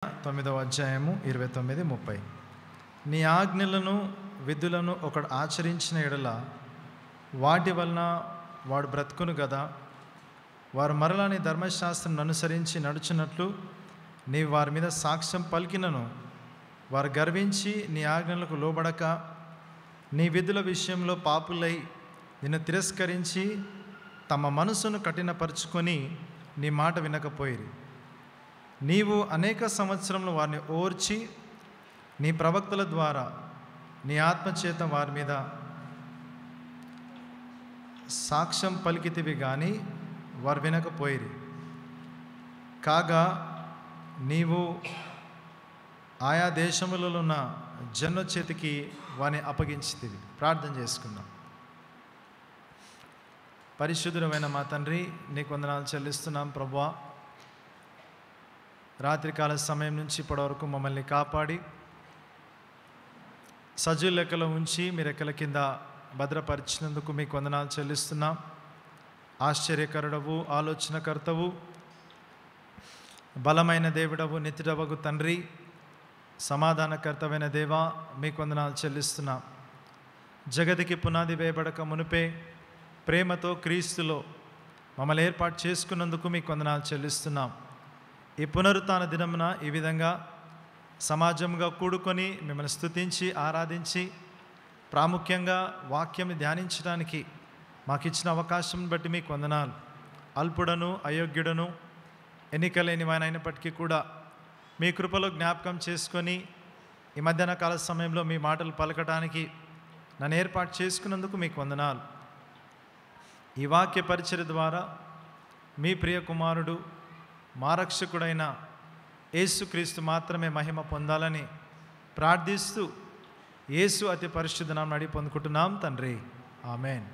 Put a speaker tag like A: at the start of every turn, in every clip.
A: 9వ అధ్యాయము 29-30. నీ ఆజ్ఞలను విధులను ఒకడు ఆచరించిన ఎడల వాటి వలన వాడు బ్రతుకును గదా. వారు మరలా నీ ధర్మశాస్త్రం అనుసరించి నడుచున్నట్లు నీవు వారి మీద సాక్ష్యం పలికినను వారు గర్వించి నీ ఆజ్ఞలకు లోబడక నీ విధుల విషయంలో పాపులై నిన్ను తిరస్కరించి తమ మనసును కఠినపరుచుకొని నీ మాట వినకపోయిరి. నీవు అనేక సంవత్సరములు వారిని ఓర్చి నీ ప్రవక్తల ద్వారా నీ ఆత్మచేత వారి మీద సాక్ష్యం పలికితివి కానీ వారు వినకపోయిరి. కాగా నీవు ఆయా దేశములలో ఉన్న జనుల చేతికి వారిని అప్పగించితివి. ప్రార్థన చేసుకుందాం. పరిశుద్ధమైన మా తండ్రి, నీకు వందనాలు చెల్లిస్తున్నాం ప్రభువా. రాత్రికాల సమయం నుంచి ఇప్పటివరకు మమ్మల్ని కాపాడి సజీవ లెక్కలో ఉంచి మీ రెక్కల కింద భద్రపరిచినందుకు మీకు వందనాలు చెల్లిస్తున్నాం. ఆశ్చర్యకరుడవు, ఆలోచనకర్తవు, బలమైన దేవుడవు, నిత్యుడవగు తండ్రి, సమాధానకర్తమైన దేవా, మీకు వందనాలు చెల్లిస్తున్నాం. జగతికి పునాది వేయబడక మునిపే ప్రేమతో క్రీస్తులో మమ్మల్ని ఏర్పాటు చేసుకున్నందుకు మీకు వందనాలు చెల్లిస్తున్నాం. ఈ పునరుత్థాన దినమున ఈ విధంగా సమాజంగా కూడుకొని మిమ్మల్ని స్తుతించి ఆరాధించి ప్రాముఖ్యంగా వాక్యం ధ్యానించడానికి మాకు ఇచ్చిన అవకాశం బట్టి మీకు వందనాలు. అల్పుడను అయోగ్యుడను ఎన్నికలేని వాని అయినప్పటికీ కూడా మీ కృపలో జ్ఞాపకం చేసుకొని ఈ మధ్యాహ్న కాల సమయంలో మీ మాటలు పలకటానికి నన్ను ఏర్పాటు చేసుకున్నందుకు మీకు వందనాలు. ఈ వాక్య పరిచర్య ద్వారా మీ ప్రియ కుమారుడు మా రక్షకుడైన యేసుక్రీస్తు మాత్రమే మహిమ పొందాలని ప్రార్థిస్తూ యేసు అతి పరిశుద్ధ నామమున అడిగి పొందుకుంటున్నాం తండ్రి, ఆమేన్.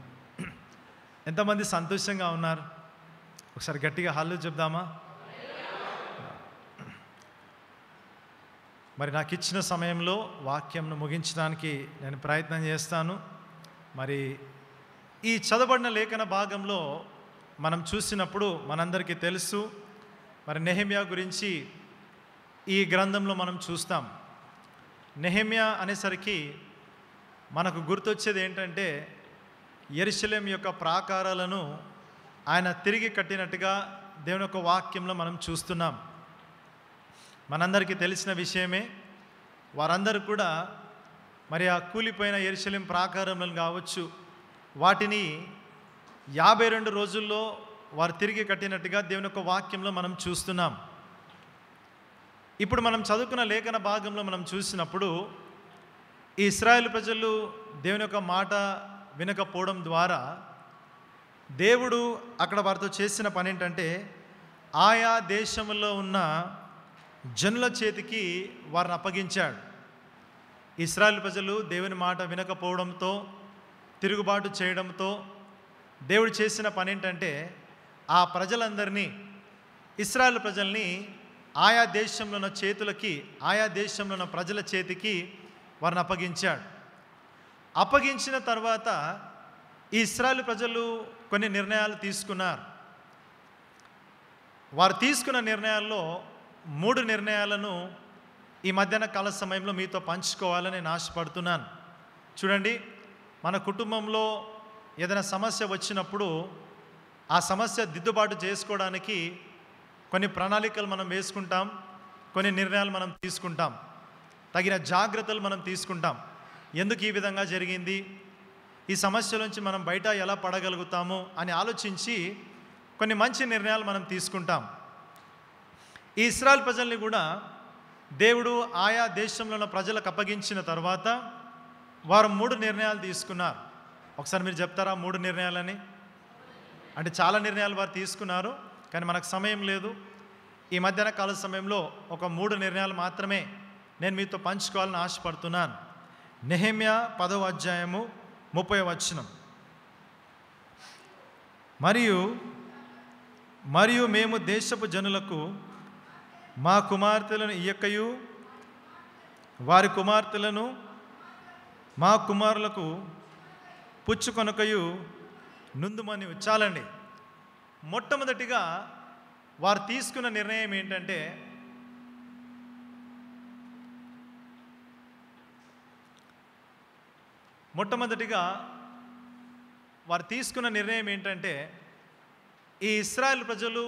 A: ఎంతమంది సంతోషంగా ఉన్నారు? ఒకసారి గట్టిగా హల్లు చెప్దామా? మరి నాకు ఇచ్చిన సమయంలో వాక్యంను ముగించడానికి నేను ప్రయత్నం చేస్తాను. మరి ఈ చదవబడిన లేఖన భాగంలో మనం చూసినప్పుడు మనందరికీ తెలుసు, మరి నెహెమ్యా గురించి ఈ గ్రంథంలో మనం చూస్తాం. నెహెమ్యా అనేసరికి మనకు గుర్తొచ్చేది ఏంటంటే యెరూషలేము యొక్క ప్రాకారాలను ఆయన తిరిగి కట్టినట్టుగా దేవుని యొక్క వాక్యంలో మనం చూస్తున్నాం. మనందరికీ తెలిసిన విషయమే. వారందరూ కూడా మరి ఆ కూలిపోయిన యెరూషలేము ప్రాకారములను కావచ్చు, వాటిని 52 రోజుల్లో వారు తిరిగి కట్టినట్టుగా దేవుని యొక్క వాక్యంలో మనం చూస్తున్నాం. ఇప్పుడు మనం చదువుకున్న లేఖన భాగంలో మనం చూసినప్పుడు ఈ ఇశ్రాయేలు ప్రజలు దేవుని యొక్క మాట వినకపోవడం ద్వారా దేవుడు అక్కడ వారితో చేసిన పని ఏంటంటే ఆయా దేశంలో ఉన్న జనుల చేతికి వారిని అప్పగించాడు. ఇశ్రాయేలు ప్రజలు దేవుని మాట వినకపోవడంతో, తిరుగుబాటు చేయడంతో దేవుడు చేసిన పని ఏంటంటే ఆ ప్రజలందరినీ, ఇశ్రాయేలు ప్రజల్ని ఆయా దేశంలో ఉన్న చేతులకి, ఆయా దేశంలో ఉన్న ప్రజల చేతికి వారిని అప్పగించాడు. అప్పగించిన తర్వాత ఈ ఇశ్రాయేలు ప్రజలు కొన్ని నిర్ణయాలు తీసుకున్నారు. వారు తీసుకున్న నిర్ణయాల్లో 3 నిర్ణయాలను ఈ మధ్యాహ్న కాల సమయంలో మీతో పంచుకోవాలని నేను ఆశపడుతున్నాను. చూడండి, మన కుటుంబంలో ఏదైనా సమస్య వచ్చినప్పుడు ఆ సమస్య దిద్దుబాటు చేసుకోవడానికి కొన్ని ప్రణాళికలు మనం వేసుకుంటాం, కొన్ని నిర్ణయాలు మనం తీసుకుంటాం, తగిన జాగ్రత్తలు మనం తీసుకుంటాం. ఎందుకు ఈ విధంగా జరిగింది, ఈ సమస్య నుంచి మనం బయట ఎలా పడగలుగుతాము అని ఆలోచించి కొన్ని మంచి నిర్ణయాలు మనం తీసుకుంటాం. ఈ ఇశ్రాయేలు ప్రజల్ని కూడా దేవుడు ఆయా దేశంలో ఉన్న ప్రజలకు అప్పగించిన తర్వాత వారు 3 నిర్ణయాలు తీసుకున్నారు. ఒకసారి మీరు చెప్తారా 3 నిర్ణయాలని? అంటే చాలా నిర్ణయాలు వారు తీసుకున్నారు, కానీ మనకు సమయం లేదు. ఈ మధ్యాహ్న కాల సమయంలో ఒక 3 నిర్ణయాలు మాత్రమే నేను మీతో పంచుకోవాలని ఆశపడుతున్నాను. నెహెమ్యా 10వ అధ్యాయము 30వ వచనం. మరియు మేము దేశపు జనులకు మా కుమార్తెలను ఇయ్యకయు వారి కుమార్తెలను మా కుమారులకు పుచ్చుకొనకయు నుందుమని. చాలండి. మొట్టమొదటిగా వారు తీసుకున్న నిర్ణయం ఏంటంటే మొట్టమొదటిగా వారు తీసుకున్న నిర్ణయం ఏంటంటే, ఈ ఇశ్రాయేలు ప్రజలు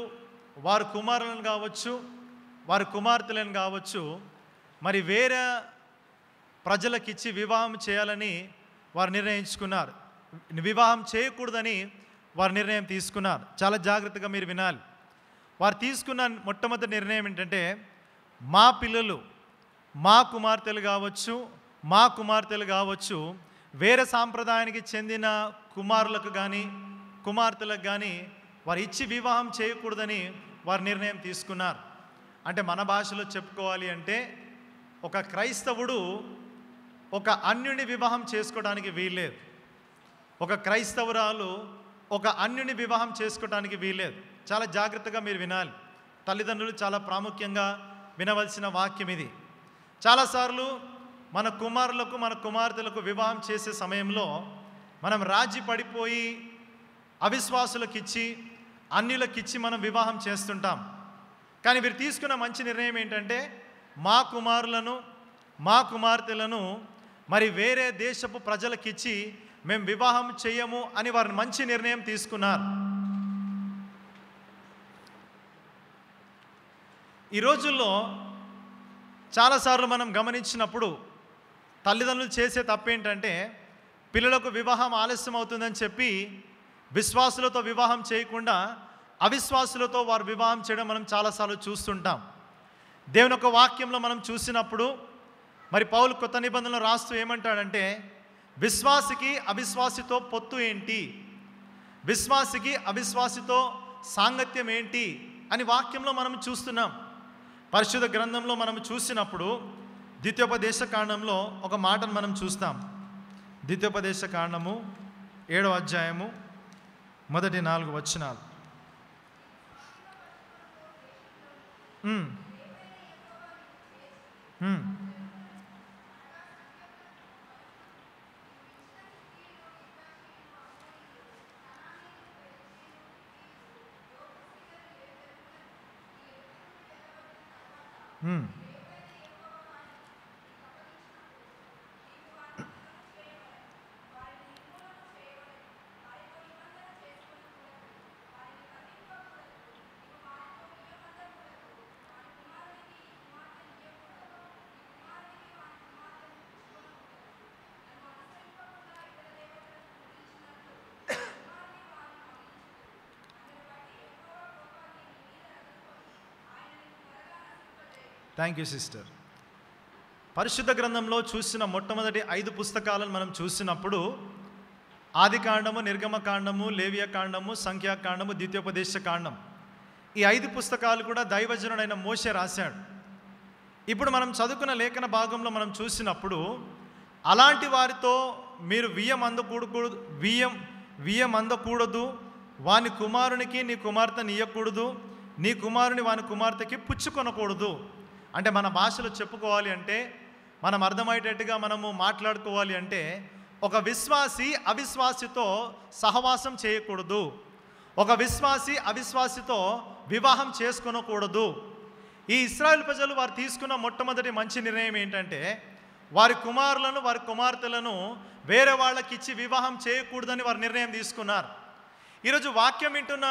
A: వారి కుమారులను కావచ్చు, వారి కుమార్తెలను కావచ్చు, మరి వేరే ప్రజలకిచ్చి వివాహం చేయాలని వారు నిర్ణయించుకున్నారు. వివాహం చేయకూడదని వారు నిర్ణయం తీసుకున్నారు. చాలా జాగ్రత్తగా మీరు వినాలి. వారు తీసుకున్న మొట్టమొదటి నిర్ణయం ఏంటంటే, మా పిల్లలు, మా కుమార్తెలు కావచ్చు వేరే సాంప్రదాయానికి చెందిన కుమారులకు కానీ కుమార్తెలకు కానీ వారు ఇచ్చి వివాహం చేయకూడదని వారు నిర్ణయం తీసుకున్నారు. అంటే మన భాషలో చెప్పుకోవాలి అంటే, ఒక క్రైస్తవుడు ఒక అన్యుని వివాహం చేసుకోవడానికి వీల్లేదు. ఒక క్రైస్తవురాలు ఒక అన్యుని వివాహం చేసుకోవడానికి వీల్లేదు. చాలా జాగ్రత్తగా మీరు వినాలి. తల్లిదండ్రులు చాలా ప్రాముఖ్యంగా వినవలసిన వాక్యం ఇది. చాలాసార్లు మన కుమారులకు మన కుమార్తెలకు వివాహం చేసే సమయంలో మనం రాజీ పడిపోయి అవిశ్వాసులకిచ్చి అన్యులకిచ్చి మనం వివాహం చేస్తుంటాం. కానీ వీరు తీసుకున్న మంచి నిర్ణయం ఏంటంటే, మా కుమారులను మా కుమార్తెలను మరి వేరే దేశపు ప్రజలకిచ్చి మేము వివాహం చేయము అని వారు మంచి నిర్ణయం తీసుకున్నారు. ఈ రోజుల్లో చాలాసార్లు మనం గమనించినప్పుడు తల్లిదండ్రులు చేసే తప్పేంటంటే, పిల్లలకు వివాహం ఆలస్యం అవుతుందని చెప్పి విశ్వాసులతో వివాహం చేయకుండా అవిశ్వాసులతో వారు వివాహం చేయడం మనం చాలాసార్లు చూస్తుంటాం. దేవుని యొక్క వాక్యంలో మనం చూసినప్పుడు మరి పౌలు కొత్త నిబంధనలు రాస్తూ ఏమంటాడంటే, విశ్వాసికి అవిశ్వాసితో పొత్తు ఏంటి, విశ్వాసికి అవిశ్వాసితో సాంగత్యం ఏంటి అని వాక్యంలో మనం చూస్తున్నాం. పరిశుద్ధ గ్రంథంలో మనం చూసినప్పుడు ద్వితీయోపదేశ కాండంలో ఒక మాటను మనం చూస్తాం. ద్వితీయోపదేశ కాండము 7వ అధ్యాయము మొదటి 4 వచనాలు. Thank you sister. పరిశుద్ధ గ్రంథంలో చూసిన మొట్టమొదటి 5 పుస్తకాలను మనం చూసినప్పుడు ఆదికాండము, నిర్గమకాండము, లేవియకాండము, సంఖ్యాకాండము, ద్వితీయోపదేశ కాండం, ఈ 5 పుస్తకాలు కూడా దైవజనుడైన మోషే రాశాడు. ఇప్పుడు మనం చదువుకున్న లేఖన భాగంలో మనం చూసినప్పుడు అలాంటి వారితో మీరు వియ్యం అందకూడదు, వాని కుమారునికి నీ కుమార్తెని ఇయ్యకూడదు, నీ కుమారుని వాని కుమార్తెకి పుచ్చుకొనకూడదు. అంటే మన భాషలో చెప్పుకోవాలి అంటే, మనం అర్థమయ్యేటట్టుగా మనము మాట్లాడుకోవాలి అంటే, ఒక విశ్వాసి అవిశ్వాసితో సహవాసం చేయకూడదు, ఒక విశ్వాసి అవిశ్వాసితో వివాహం చేసుకొనకూడదు. ఈ ఇశ్రాయేలు ప్రజలు వారు తీసుకున్న మొట్టమొదటి మంచి నిర్ణయం ఏంటంటే, వారి కుమారులను వారి కుమార్తెలను వేరే వాళ్ళకి ఇచ్చి వివాహం చేయకూడదని వారు నిర్ణయం తీసుకున్నారు. ఈరోజు వాక్యం వింటున్న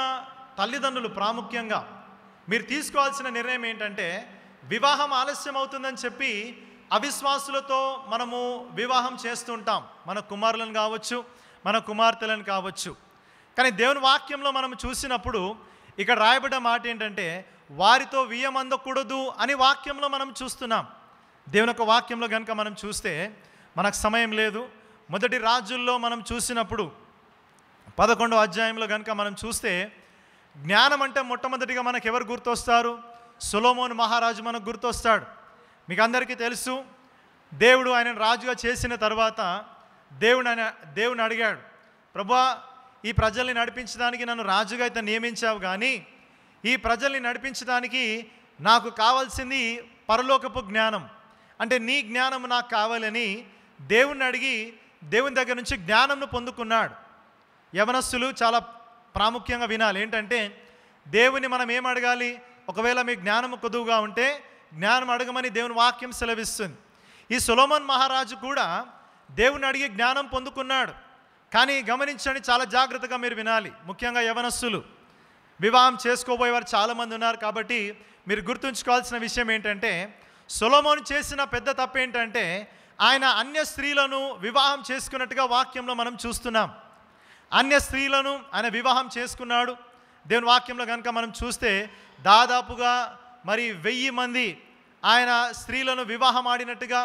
A: తల్లిదండ్రులు ప్రాముఖ్యంగా మీరు తీసుకోవాల్సిన నిర్ణయం ఏంటంటే, వివాహం ఆలస్యం అవుతుందని చెప్పి అవిశ్వాసులతో మనము వివాహం చేస్తుంటాం, మన కుమారులను కావచ్చు మన కుమార్తెలను కావచ్చు. కానీ దేవుని వాక్యంలో మనం చూసినప్పుడు ఇక్కడ రాయబడ్డ మాట ఏంటంటే, వారితో వియ్యమందకూడదు అని వాక్యంలో మనం చూస్తున్నాం. దేవుని యొక్క వాక్యంలో కనుక మనం చూస్తే, మనకు సమయం లేదు, మొదటి రాజుల్లో మనం చూసినప్పుడు 11వ అధ్యాయంలో కనుక మనం చూస్తే, జ్ఞానం అంటే మొట్టమొదటిగా మనకు ఎవరు గుర్తొస్తారు? సొలొమోను మహారాజు మనకు గుర్తొస్తాడు. మీకు అందరికీ తెలుసు, దేవుడు ఆయనను రాజుగా చేసిన తర్వాత దేవుని అడిగాడు, ప్రభువా, ఈ ప్రజల్ని నడిపించడానికి నన్ను రాజుగా అయితే నియమించావు, కానీ ఈ ప్రజల్ని నడిపించడానికి నాకు కావాల్సింది పరలోకపు జ్ఞానం, అంటే నీ జ్ఞానం నాకు కావాలని దేవుణ్ణి అడిగి దేవుని దగ్గర నుంచి జ్ఞానంను పొందుకున్నాడు. యవనస్తులు చాలా ప్రాముఖ్యంగా వినాలి. ఏంటంటే, దేవుని మనం ఏం అడగాలి? ఒకవేళ మీ జ్ఞానం కొదువుగా ఉంటే జ్ఞానం అడగమని దేవుని వాక్యం సెలవిస్తుంది. ఈ సొలొమోన్ మహారాజు కూడా దేవుని అడిగి జ్ఞానం పొందుకున్నాడు. కానీ గమనించండి, చాలా జాగ్రత్తగా మీరు వినాలి. ముఖ్యంగా యవనస్తులు, వివాహం చేసుకోబోయేవారు చాలామంది ఉన్నారు. కాబట్టి మీరు గుర్తుంచుకోవాల్సిన విషయం ఏంటంటే, సొలొమోను చేసిన పెద్ద తప్పు ఏంటంటే ఆయన అన్య స్త్రీలను వివాహం చేసుకున్నట్టుగా వాక్యంలో మనం చూస్తున్నాం. అన్య స్త్రీలను ఆయన వివాహం చేసుకున్నాడు. దేవుని వాక్యంలో కనుక మనం చూస్తే దాదాపుగా మరి 1000 మంది ఆయన స్త్రీలను వివాహం ఆడినట్టుగా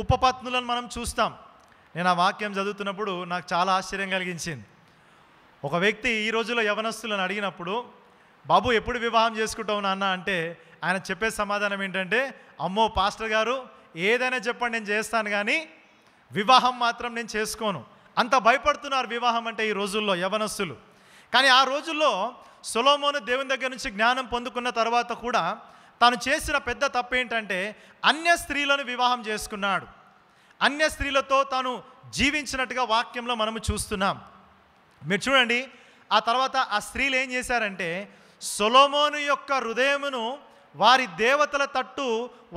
A: ఉపపత్నులను మనం చూస్తాం. నేను ఆ వాక్యం చదువుతున్నప్పుడు నాకు చాలా ఆశ్చర్యం కలిగించింది. ఒక వ్యక్తి ఈ రోజుల్లో యవనస్తులను అడిగినప్పుడు, బాబు ఎప్పుడు వివాహం చేసుకుంటావు నాన్న అంటే ఆయన చెప్పే సమాధానం ఏంటంటే, అమ్మో పాస్టర్ గారు ఏదైనా చెప్పండి నేను చేస్తాను, కానీ వివాహం మాత్రం నేను చేసుకోను. అంత భయపడుతున్నారు వివాహం అంటే ఈ రోజుల్లో యవనస్తులు. కానీ ఆ రోజుల్లో సొలొమోను దేవుని దగ్గర నుంచి జ్ఞానం పొందుకున్న తర్వాత కూడా తాను చేసిన పెద్ద తప్పు ఏంటంటే అన్య స్త్రీలను వివాహం చేసుకున్నాడు. అన్య స్త్రీలతో తాను జీవించినట్టుగా వాక్యంలో మనము చూస్తున్నాం. మీరు చూడండి, ఆ తర్వాత ఆ స్త్రీలు ఏం చేశారంటే సొలొమోను యొక్క హృదయమును వారి దేవతల తట్టు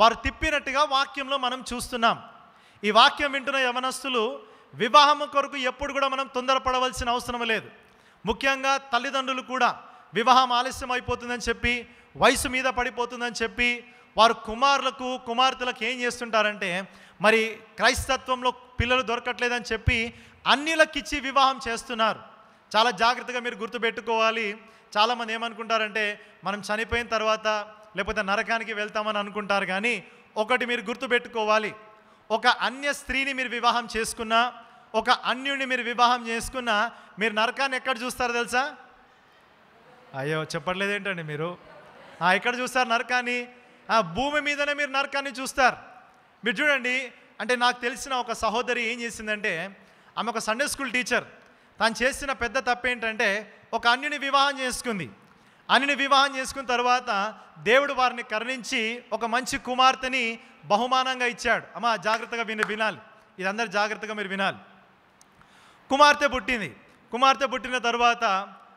A: వారు తిప్పినట్టుగా వాక్యంలో మనం చూస్తున్నాం. ఈ వాక్యం వింటున్న యవనస్తులు వివాహం కొరకు ఎప్పుడు కూడా మనం తొందరపడవలసిన అవసరం లేదు. ముఖ్యంగా తల్లిదండ్రులు కూడా వివాహం ఆలస్యం అయిపోతుందని చెప్పి, వయసు మీద పడిపోతుందని చెప్పి వారు కుమారులకు కుమార్తెలకు ఏం చేస్తుంటారంటే, మరి క్రైస్తత్వంలో పిల్లలు దొరకట్లేదని చెప్పి అన్యులకిచ్చి వివాహం చేస్తున్నారు. చాలా జాగ్రత్తగా మీరు గుర్తుపెట్టుకోవాలి. చాలామంది ఏమనుకుంటారంటే మనం చనిపోయిన తర్వాత లేకపోతే నరకానికి వెళ్తామని అనుకుంటారు. కానీ ఒకటి మీరు గుర్తుపెట్టుకోవాలి, ఒక అన్య స్త్రీని మీరు వివాహం చేసుకున్నా, ఒక అన్యుడిని మీరు వివాహం చేసుకున్నా, మీరు నరకాన్ని ఎక్కడ చూస్తారు తెలుసా? అయ్యో చెప్పట్లేదేంటండి మీరు? ఎక్కడ చూస్తారు నరకాన్ని? భూమి మీదనే మీరు నరకాన్ని చూస్తారు. మీరు చూడండి, అంటే నాకు తెలిసిన ఒక సహోదరి ఏం చేసిందంటే, ఆమె ఒక సండే స్కూల్ టీచర్. తాను చేసిన పెద్ద తప్పు ఏంటంటే ఒక అన్యుని వివాహం చేసుకుంది. అన్యుని వివాహం చేసుకున్న తర్వాత దేవుడు వారిని కరుణించి ఒక మంచి కుమార్తెని బహుమానంగా ఇచ్చాడు. అమ్మ జాగ్రత్తగా వినాలి, ఇది అందరు జాగ్రత్తగా మీరు వినాలి. కుమార్తె పుట్టింది. కుమార్తె పుట్టిన తర్వాత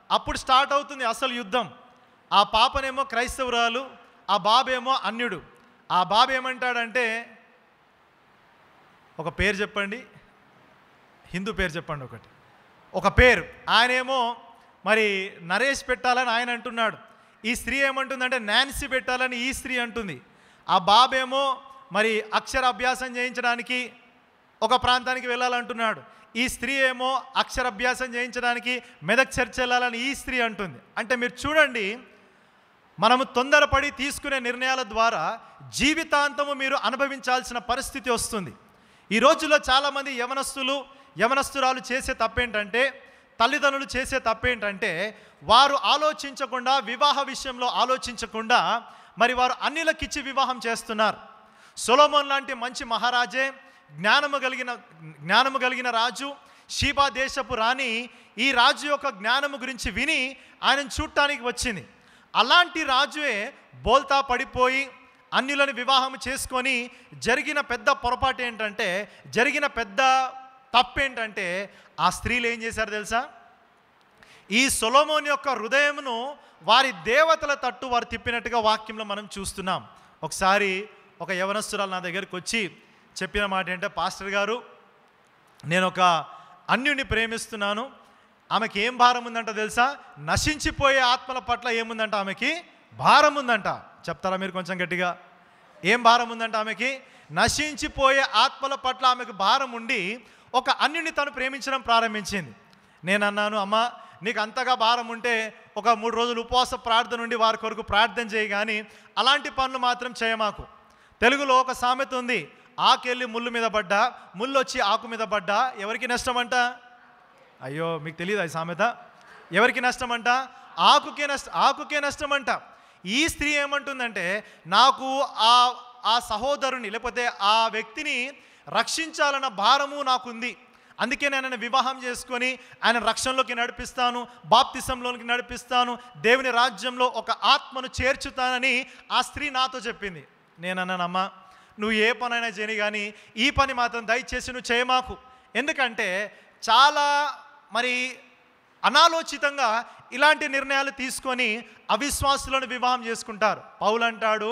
A: అప్పుడు స్టార్ట్ అవుతుంది అసలు యుద్ధం. ఆ పాపనేమో క్రైస్తవురాలు, ఆ బాబేమో అన్యుడు. ఆ బాబు ఏమంటాడంటే, ఒక పేరు చెప్పండి, హిందూ పేరు చెప్పండి ఒక పేరు. ఆయనేమో మరి నరేష్ పెట్టాలని ఆయన అంటున్నాడు. ఈ స్త్రీ ఏమంటుందంటే నాన్సీ పెట్టాలని ఈ స్త్రీ అంటుంది. ఆ బాబేమో మరి అక్షరాభ్యాసం చేయించడానికి ఒక ప్రాంతానికి వెళ్ళాలంటున్నాడు. ఈ స్త్రీ ఏమో అక్షరాభ్యాసం చేయించడానికి మెదక్ చర్చ్ వెళ్ళాలని ఈ స్త్రీ అంటుంది. అంటే మీరు చూడండి, మనము తొందరపడి తీసుకునే నిర్ణయాల ద్వారా జీవితాంతము మీరు అనుభవించాల్సిన పరిస్థితి వస్తుంది. ఈ రోజుల్లో చాలామంది యవనస్తురాలు చేసే తప్పేంటంటే, తల్లిదండ్రులు చేసే తప్పేంటంటే, వారు ఆలోచించకుండా, వివాహ విషయంలో ఆలోచించకుండా మరి వారు అన్యులకిచ్చి వివాహం చేస్తున్నారు. సొలొమోన్ లాంటి మంచి మహారాజే, జ్ఞానము కలిగిన రాజు, షీబా దేశపు రాణి ఈ రాజు యొక్క జ్ఞానము గురించి విని ఆయనను చూడటానికి వచ్చింది. అలాంటి రాజువే బోల్తా పడిపోయి అన్యులను వివాహం చేసుకొని జరిగిన పెద్ద పొరపాటు ఏంటంటే, జరిగిన పెద్ద తప్పేంటంటే ఆ స్త్రీలు ఏం చేశారు తెలుసా? ఈ సొలొమోను యొక్క హృదయమును వారి దేవతల తట్టు వారు తిప్పినట్టుగా వాక్యంలో మనం చూస్తున్నాం. ఒకసారి ఒక యవనస్తురాలు నా దగ్గరికి వచ్చి చెప్పిన మాట ఏంటంటే, పాస్టర్ గారు నేను ఒక అన్యుని ప్రేమిస్తున్నాను, ఆమెకి ఏం భారం ఉందంట తెలుసా? నశించిపోయే ఆత్మల పట్ల ఏముందంట? ఆమెకి భారం ఉందంట. చెప్తారా మీరు కొంచెం గట్టిగా? ఏం భారం ఉందంట ఆమెకి? నశించిపోయే ఆత్మల పట్ల ఆమెకు భారం ఉండి ఒక అన్యుని తను ప్రేమించడం ప్రారంభించింది. నేను అన్నాను, అమ్మ నీకు అంతగా భారం ఉంటే ఒక 3 రోజులు ఉపవాస ప్రార్థన ఉండి వారి కొరకు ప్రార్థన చేయి, కానీ అలాంటి పనులు మాత్రం చేయమాకు. తెలుగులో ఒక సామెత ఉంది, ఆకెళ్ళి ముళ్ళు మీద పడ్డా, ముళ్ళు వచ్చి ఆకు మీద పడ్డా ఎవరికి నష్టం అంట? అయ్యో మీకు తెలియదు ఈ సామెత? ఎవరికి నష్టం అంట? ఆకుకే నష్టం అంట. ఈ స్త్రీ ఏమంటుందంటే, నాకు ఆ సహోదరుని లేకపోతే ఆ వ్యక్తిని రక్షించాలన్న భారము నాకుంది, అందుకే నేను ఆయన వివాహం చేసుకొని ఆయన రక్షణలోకి నడిపిస్తాను, బాప్తిసంలోకి నడిపిస్తాను, దేవుని రాజ్యంలో ఒక ఆత్మను చేర్చుతానని ఆ స్త్రీ నాతో చెప్పింది. నేను అన్నానమ్మా, నువ్వు ఏ పనైనా చేయని, కానీ ఈ పని మాత్రం దయచేసి నువ్వు చేయమాకు. ఎందుకంటే చాలా మరి అనాలోచితంగా ఇలాంటి నిర్ణయాలు తీసుకొని అవిశ్వాసులను వివాహం చేసుకుంటారు. పౌలు అంటాడు,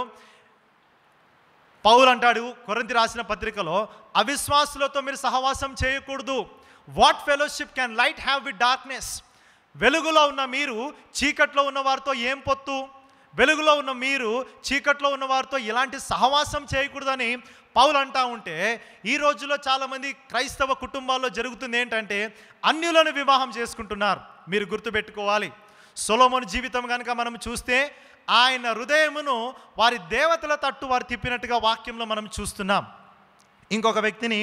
A: పౌలు అంటాడు కొరింథీ రాసిన పత్రికలో, అవిశ్వాసులతో మీరు సహవాసం చేయకూడదు. What fellowship can light have with darkness? వెలుగులో ఉన్న మీరు చీకట్లో ఉన్న వారితో ఏం పొత్తు? వెలుగులో ఉన్న మీరు చీకట్లో ఉన్న వారితో ఎలాంటి సహవాసం చేయకూడదని పౌలు అంటా ఉంటే, ఈ రోజుల్లో చాలామంది క్రైస్తవ కుటుంబాల్లో జరుగుతుంది ఏంటంటే అన్యులను వివాహం చేసుకుంటున్నారు. మీరు గుర్తుపెట్టుకోవాలి, సొలొమోను జీవితం కనుక మనం చూస్తే ఆయన హృదయమును వారి దేవతల తట్టు వారు తిప్పినట్టుగా వాక్యంలో మనం చూస్తున్నాం. ఇంకొక వ్యక్తిని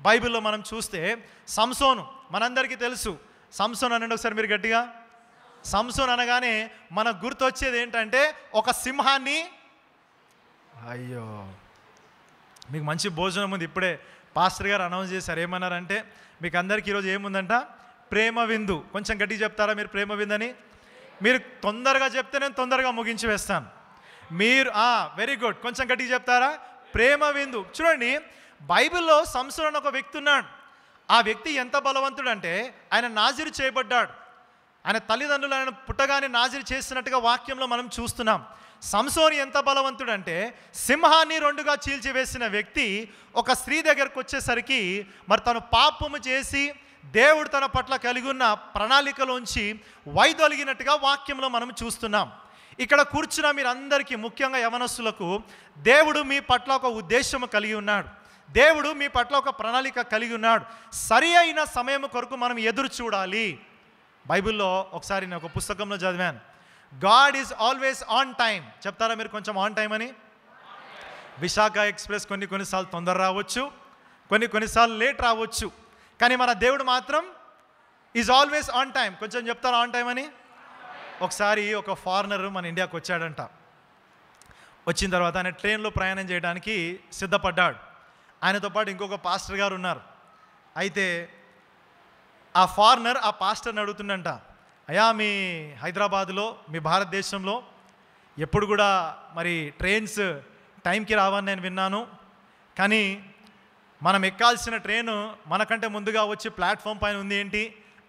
A: బైబిల్లో మనం చూస్తే సంసోను, మనందరికీ తెలుసు. సంసోన్ అనండి ఒకసారి మీరు గట్టిగా. సంసోన్ అనగానే మనకు గుర్తొచ్చేది ఏంటంటే ఒక సింహాన్ని. అయ్యో, మీకు మంచి భోజనం ఉంది. ఇప్పుడే పాస్టర్ గారు అనౌన్స్ చేశారు. ఏమన్నారంటే మీకు అందరికీ ఈరోజు ఏముందంట? ప్రేమ విందు. కొంచెం గట్టిగా చెప్తారా మీరు ప్రేమ విందు అని? మీరు తొందరగా చెప్తే నేను తొందరగా ముగించి వేస్తాను. మీరు వెరీ గుడ్. కొంచెం గట్టిగా చెప్తారా? ప్రేమ విందు. చూడండి, బైబిల్లో సంసోను అని ఒక వ్యక్తి ఉన్నాడు. ఆ వ్యక్తి ఎంత బలవంతుడు అంటే ఆయన నాజీరు చేయబడ్డాడు. ఆయన తల్లిదండ్రులు ఆయన పుట్టగానే నాజీరు చేసినట్టుగా వాక్యంలో మనం చూస్తున్నాం. సంసోను ఎంత బలవంతుడు అంటే సింహాన్ని రెండుగా చీల్చివేసిన వ్యక్తి ఒక స్త్రీ దగ్గరకు వచ్చేసరికి మరి తను పాపము చేసి దేవుడు తన పట్ల కలిగి ఉన్న ప్రణాళికలోంచి వైదొలిగినట్టుగా వాక్యంలో మనం చూస్తున్నాం. ఇక్కడ కూర్చున్న మీరందరికీ, ముఖ్యంగా యవనస్తులకు, దేవుడు మీ పట్ల ఒక ఉద్దేశము కలిగి ఉన్నాడు. దేవుడు మీ పట్ల ఒక ప్రణాళిక కలిగి ఉన్నాడు. సరి అయిన సమయం కొరకు మనం ఎదురు చూడాలి. బైబిల్లో ఒకసారి నేను ఒక పుస్తకంలో చదివాను, God is always on time. చెప్తారా మీరు కొంచెం ఆన్ టైం అని? విశాఖ ఎక్స్ప్రెస్ కొన్నిసార్లు తొందర రావచ్చు, కొన్నిసార్లు లేట్ రావచ్చు, కానీ మన దేవుడు మాత్రం ఈజ్ ఆల్వేస్ ఆన్ టైం. కొంచెం చెప్తారా ఆన్ టైం అని? ఒకసారి ఒక ఫారినర్ మన ఇండియాకి వచ్చాడంట. వచ్చిన తర్వాత ఆయన ట్రైన్లో ప్రయాణం చేయడానికి సిద్ధపడ్డాడు. ఆయనతో పాటు ఇంకొక పాస్టర్ గారు ఉన్నారు. అయితే ఆ ఫారినర్ ఆ పాస్టర్ని అడుగుతుండంట, అయ్యా మీ హైదరాబాద్లో, మీ భారతదేశంలో ఎప్పుడు కూడా మరి ట్రైన్స్ టైంకి రావని నేను విన్నాను, కానీ మనం ఎక్కాల్సిన ట్రైను మనకంటే ముందుగా వచ్చి ప్లాట్ఫామ్ పైన ఉంది ఏంటి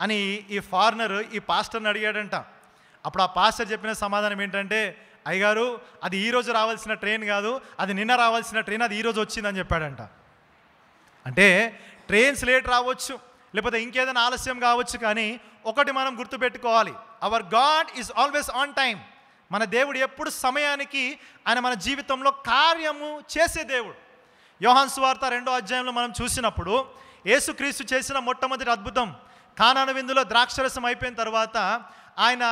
A: అని ఈ ఫారినర్ ఈ పాస్టర్ని అడిగాడంట. అప్పుడు ఆ పాస్టర్ చెప్పిన సమాధానం ఏంటంటే, అయ్యగారు అది ఈరోజు రావాల్సిన ట్రైన్ కాదు, అది నిన్న రావాల్సిన ట్రైన్, అది ఈరోజు వచ్చిందని చెప్పాడంట. అంటే ట్రైన్స్ లేట్ రావచ్చు, లేకపోతే ఇంకేదైనా ఆలస్యం కావచ్చు, కానీ ఒకటి మనం గుర్తుపెట్టుకోవాలి, hour God is always on time. మన దేవుడు ఎప్పుడు సమయానికి ఆయన మన జీవితంలో కార్యము చేసే దేవుడు. యోహాను సువార్త 2వ అధ్యాయంలో మనం చూసినప్పుడు యేసుక్రీస్తు చేసిన మొట్టమొదటి అద్భుతం, కానాను విందులో ద్రాక్షరసం అయిపోయిన తర్వాత ఆయన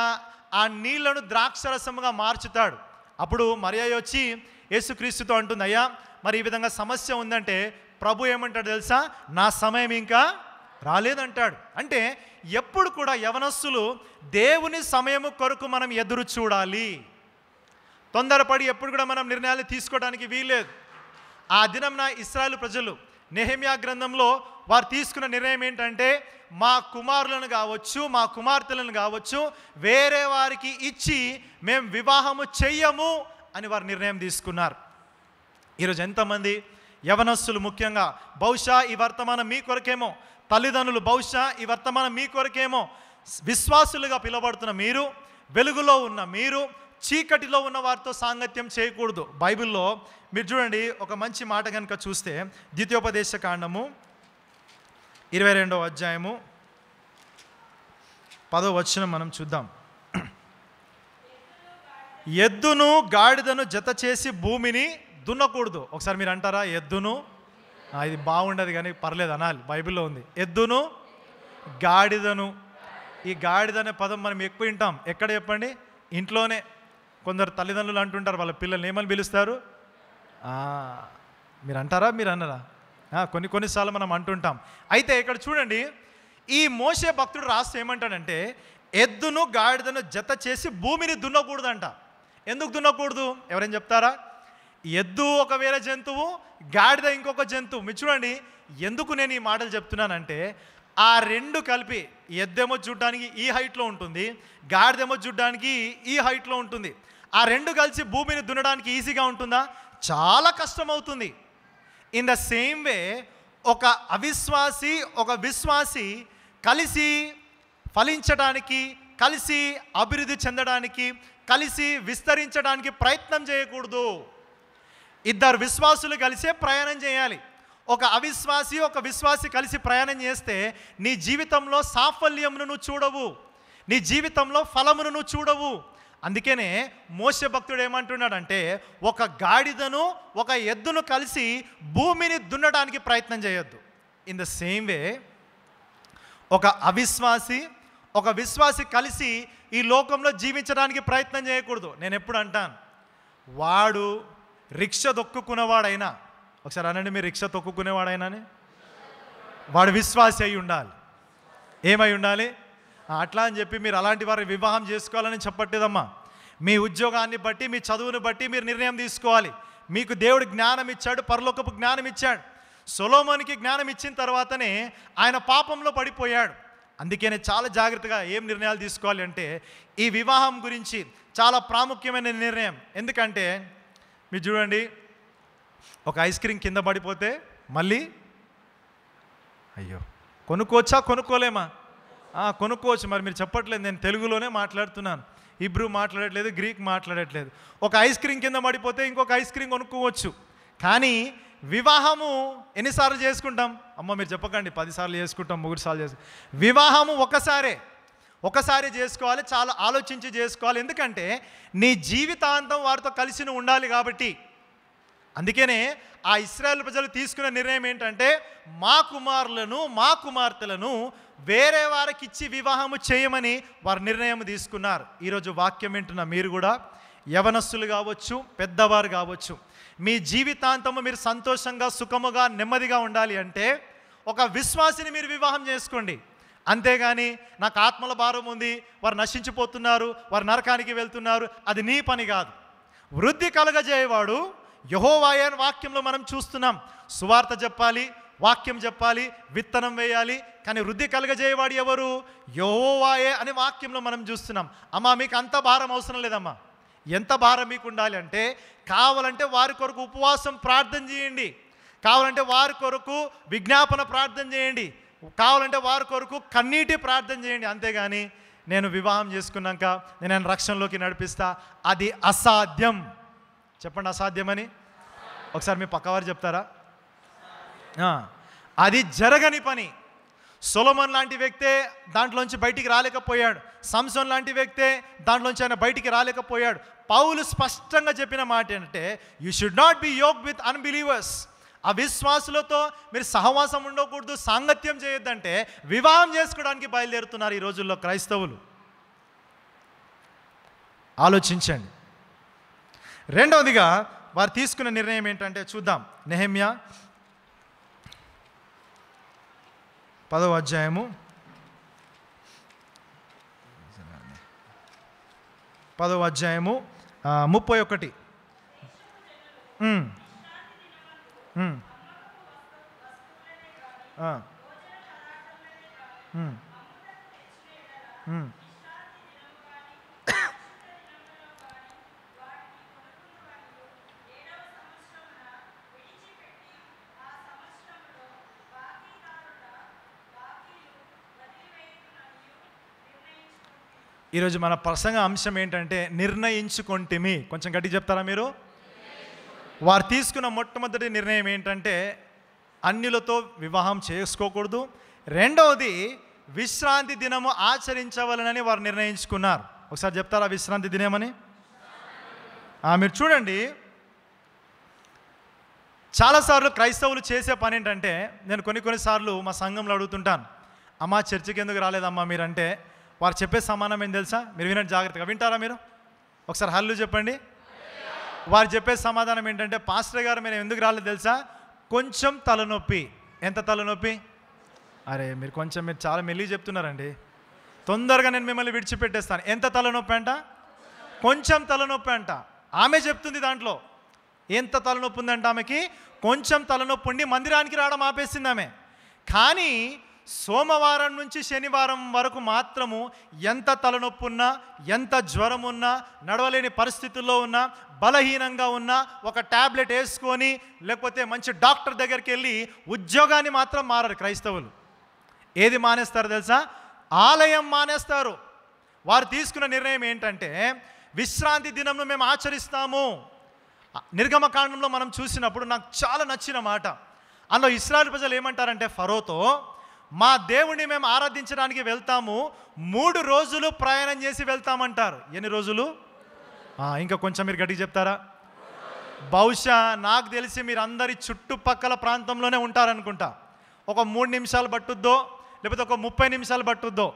A: ఆ నీళ్లను ద్రాక్షరసముగా మార్చుతాడు. అప్పుడు మరియ వచ్చి యేసుక్రీస్తుతో అంటుంది, అయ్యా మరి ఈ విధంగా సమస్య ఉందంటే ప్రభు ఏమంటాడు తెలుసా? నా సమయం ఇంకా రాలేదంటాడు. అంటే ఎప్పుడు కూడా యవనస్తులు దేవుని సమయము కొరకు మనం ఎదురు చూడాలి. తొందరపడి ఎప్పుడు కూడా మనం నిర్ణయాలు తీసుకోవడానికి వీల్లేదు. ఆ దినంన ఇశ్రాయేలు ప్రజలు నెహెమ్యా గ్రంథంలో వారు తీసుకున్న నిర్ణయం ఏంటంటే, మా కుమారులను కావచ్చు, మా కుమార్తెలను కావచ్చు వేరే వారికి ఇచ్చి మేము వివాహము చెయ్యము అని వారు నిర్ణయం తీసుకున్నారు. ఈరోజు ఎంతమంది యవనస్తులు ముఖ్యంగా, బహుశా ఈ వర్తమానం మీ కొరకేమో, తల్లిదండ్రులు బహుశా ఈ వర్తమానం మీ కొరకేమో, విశ్వాసులుగా పిలువబడుతున్న మీరు, వెలుగులో ఉన్న మీరు చీకటిలో ఉన్న వారితో సాంగత్యం చేయకూడదు. బైబిల్లో మీరు చూడండి, ఒక మంచి మాట కనుక చూస్తే ద్వితీయోపదేశ కాండము 22వ అధ్యాయము 10వ వచనం మనం చూద్దాం. ఎద్దును గాడిదను జత చేసి భూమిని దున్నకూడదు. ఒకసారి మీరు అంటారా ఎద్దును? ఇది బాగుండదు కానీ పర్లేదు అనాలి, బైబిల్లో ఉంది. ఎద్దును గాడిదను. ఈ గాడిద అనే పదం మనం ఎక్కువ వింటాం. ఎక్కడ చెప్పండి? ఇంట్లోనే. కొందరు తల్లిదండ్రులు అంటుంటారు వాళ్ళ పిల్లల్ని ఏమని పిలుస్తారు? మీరు అంటారా? మీరు అన్నారా? కొన్నిసార్లు మనం అంటుంటాం. అయితే ఇక్కడ చూడండి, ఈ మోషే భక్తుడు రాస్తే ఏమంటాడంటే, ఎద్దును గాడిదను జత చేసి భూమిని దున్నకూడదంట. ఎందుకు దున్నకూడదు? ఎవరైనా చెప్తారా? ఎద్దు ఒక వేరే జంతువు, గాడిద ఇంకొక జంతువు. మీరు చూడండి, ఎందుకు నేను ఈ మాటలు చెప్తున్నానంటే, ఆ రెండు కలిపి, ఎద్దేమో చూడ్డానికి ఈ హైట్లో ఉంటుంది, గాడిదేమో చూడ్డానికి ఈ హైట్లో ఉంటుంది. ఆ రెండు కలిసి భూమిని దున్నడానికి ఈజీగా ఉంటుందా? చాలా కష్టం అవుతుంది. ఇన్ ద సేమ్ వే ఒక అవిశ్వాసి ఒక విశ్వాసి కలిసి ఫలించడానికి, కలిసి అభివృద్ధి చెందడానికి, కలిసి విస్తరించడానికి ప్రయత్నం చేయకూడదు. ఇద్దరు విశ్వాసులు కలిసే ప్రయాణం చేయాలి. ఒక అవిశ్వాసి ఒక విశ్వాసి కలిసి ప్రయాణం చేస్తే నీ జీవితంలో సాఫల్యమును నువ్వు చూడవు, నీ జీవితంలో ఫలమును నువ్వు చూడవు. అందుకనే మోషే భక్తుడు ఏమంటున్నాడంటే, ఒక గాడిదను ఒక ఎద్దును కలిసి భూమిని దున్నడానికి ప్రయత్నం చేయొద్దు. ఇన్ ద సేమ్ వే ఒక అవిశ్వాసి ఒక విశ్వాసి కలిసి ఈ లోకంలో జీవించడానికి ప్రయత్నం చేయకూడదు. నేను ఎప్పుడు అంటాను, వాడు రిక్షా తొక్కుకునేవాడైనా, ఒకసారి అనండి మీరు, రిక్షా తొక్కుకునేవాడైనా వాడు విశ్వాసి అయి ఉండాలి. ఏమై ఉండాలి? అట్లా అని చెప్పి మీరు అలాంటి వారి వివాహం చేసుకోవాలని చెప్పట్లేదమ్మా. మీ ఉద్యోగాన్ని బట్టి మీ చదువుని బట్టి మీరు నిర్ణయం తీసుకోవాలి. మీకు దేవుడు జ్ఞానం ఇచ్చాడు, పరలోకపు జ్ఞానం ఇచ్చాడు. సొలొమోనుకి జ్ఞానం ఇచ్చిన తర్వాతనే ఆయన పాపంలో పడిపోయాడు. అందుకనే చాలా జాగ్రత్తగా ఏం నిర్ణయాలు తీసుకోవాలి అంటే, ఈ వివాహం గురించి చాలా ప్రాముఖ్యమైన నిర్ణయం. ఎందుకంటే మీరు చూడండి, ఒక ఐస్ క్రీమ్ కింద పడిపోతే మళ్ళీ అయ్యో కొనుక్కోవచ్చా కొనుక్కోలేమా? కొనుక్కోవచ్చు. మరి మీరు చెప్పట్లేదు, నేను తెలుగులోనే మాట్లాడుతున్నాను, హిబ్రూ మాట్లాడట్లేదు, గ్రీక్ మాట్లాడట్లేదు. ఒక ఐస్ క్రీమ్ కింద పడిపోతే ఇంకొక ఐస్ క్రీమ్ కొనుక్కోవచ్చు. కానీ వివాహము ఎన్నిసార్లు చేసుకుంటాం? అమ్మ మీరు చెప్పకండి, 10 సార్లు చేసుకుంటాం, 3 సార్లు చేసుకుంటాం. వివాహము ఒకసారి చేసుకోవాలి, చాలా ఆలోచించి చేసుకోవాలి. ఎందుకంటే నీ జీవితాంతం వారితో కలిసి నువ్వు ఉండాలి కాబట్టి. అందుకనే ఆ ఇశ్రాయేలు ప్రజలు తీసుకున్న నిర్ణయం ఏంటంటే, మా కుమారులను మా కుమార్తెలను వేరే వారికి ఇచ్చి వివాహము చేయమని వారు నిర్ణయం తీసుకున్నారు. ఈరోజు వాక్యం వింటున్న మీరు కూడా, యవనస్తులు కావచ్చు, పెద్దవారు కావచ్చు, మీ జీవితాంతము మీరు సంతోషంగా సుఖముగా నెమ్మదిగా ఉండాలి అంటే ఒక విశ్వాసిని మీరు వివాహం చేసుకోండి. అంతేగాని నాకు ఆత్మల భారం ఉంది, వారు నశించిపోతున్నారు, వారు నరకానికి వెళ్తున్నారు, అది నీ పని కాదు. వృద్ధి కలగజేయవాడు యెహోవాయే అని వాక్యంలో మనం చూస్తున్నాం. సువార్త చెప్పాలి, వాక్యం చెప్పాలి, విత్తనం వేయాలి. కానీ వృద్ధి కలగజేయవాడు ఎవరు? యెహోవాయే అని వాక్యంలో మనం చూస్తున్నాం. అమ్మా మీకు అంత భారం అవసరం లేదమ్మా. ఎంత భారం మీకు ఉండాలి అంటే, కావాలంటే వారి కొరకు ఉపవాసం ప్రార్థన చేయండి, కావాలంటే వారి కొరకు విజ్ఞాపన ప్రార్థన చేయండి, కావాలంటే వారి కొరకు కన్నీటి ప్రార్థన చేయండి. అంతేగాని నేను వివాహం చేసుకున్నాక నేను రక్షణలోకి నడిపిస్తా, అది అసాధ్యం. చెప్పండి అసాధ్యమని. ఒకసారి మీ పక్కవారు చెప్తారా? అది జరగని పని. సొలొమోన్ లాంటి వ్యక్తే దాంట్లోంచి బయటికి రాలేకపోయాడు. సంసోన్ లాంటి వ్యక్తే దాంట్లోంచి ఆయన బయటికి రాలేకపోయాడు. పౌలు స్పష్టంగా చెప్పిన మాట ఏంటంటే, you should not be yoke with unbelievers. అవిశ్వాసులతో మీరు సహవాసం ఉండకూడదు, సాంగత్యం చేయొద్దంటే వివాహం చేసుకోవడానికి బయలుదేరుతున్నారు ఈ రోజుల్లో క్రైస్తవులు. ఆలోచించండి. రెండవదిగా వారు తీసుకున్న నిర్ణయం ఏంటంటే చూద్దాం. నెహెమ్యా 10వ అధ్యాయము 31. ఈరోజు మన ప్రసంగ అంశం ఏంటంటే నిర్ణయించుకొంటిమి. కొంచెం గట్టి చెప్తారా మీరు? వారు తీసుకున్న మొట్టమొదటి నిర్ణయం ఏంటంటే అన్యులతో వివాహం చేసుకోకూడదు. రెండవది విశ్రాంతి దినము ఆచరించవలనని వారు నిర్ణయించుకున్నారు. ఒకసారి చెప్తారా విశ్రాంతి దినమని? మీరు చూడండి, చాలాసార్లు క్రైస్తవులు చేసే పని ఏంటంటే, నేను కొన్నిసార్లు మా సంఘంలో అడుగుతుంటాను, అమ్మా చర్చికి ఎందుకు రాలేదమ్మా మీరంటే, వారు చెప్పే సమానం ఏం తెలుసా? మీరు వినండి జాగ్రత్తగా, వింటారా మీరు? ఒకసారి హల్లు చెప్పండి. వారు చెప్పే సమాధానం ఏంటంటే, పాస్టర్ గారు మీరు ఎందుకు రాలేదు తెలుసా? కొంచెం తలనొప్పి. ఎంత తలనొప్పి? అరే మీరు చాలా మెల్లి చెప్తున్నారండి, తొందరగా నేను మిమ్మల్ని విడిచిపెట్టేస్తాను. ఎంత తలనొప్పి అంట? కొంచెం తలనొప్పి అంట. ఆమె చెప్తుంది దాంట్లో ఎంత తలనొప్పి ఉందంట ఆమెకి. కొంచెం తలనొప్పి ఉండి మందిరానికి రావడం ఆపేసింది ఆమె. కానీ సోమవారం నుంచి శనివారం వరకు మాత్రము ఎంత తలనొప్పి ఉన్నా, ఎంత జ్వరం ఉన్నా, నడవలేని పరిస్థితుల్లో ఉన్నా, బలహీనంగా ఉన్నా ఒక ట్యాబ్లెట్ వేసుకొని లేకపోతే మంచి డాక్టర్ దగ్గరికి వెళ్ళి ఉద్యోగాన్ని మాత్రం మారరు క్రైస్తవులు. ఏది మానేస్తారు తెలుసా? ఆలయం మానేస్తారు. వారు తీసుకున్న నిర్ణయం ఏంటంటే, విశ్రాంతి దినంను మేము ఆచరిస్తాము. నిర్గమకాండంలో మనం చూసినప్పుడు నాకు చాలా నచ్చిన మాట. అందులో ఇశ్రాయేలు ప్రజలు ఏమంటారంటే ఫరోతో, మా దేవుణ్ణి మేము ఆరాధించడానికి వెళ్తాము, 3 రోజులు ప్రయాణం చేసి వెళ్తామంటారు. ఎన్ని రోజులు? ఇంకా కొంచెం మీరు గట్టిగా చెప్తారా? బహుశా నాకు తెలిసి మీరు అందరి చుట్టుపక్కల ప్రాంతంలోనే ఉంటారనుకుంటా. ఒక 3 నిమిషాలు పట్టుద్దో, లేకపోతే ఒక 30 నిమిషాలు పట్టుద్దో,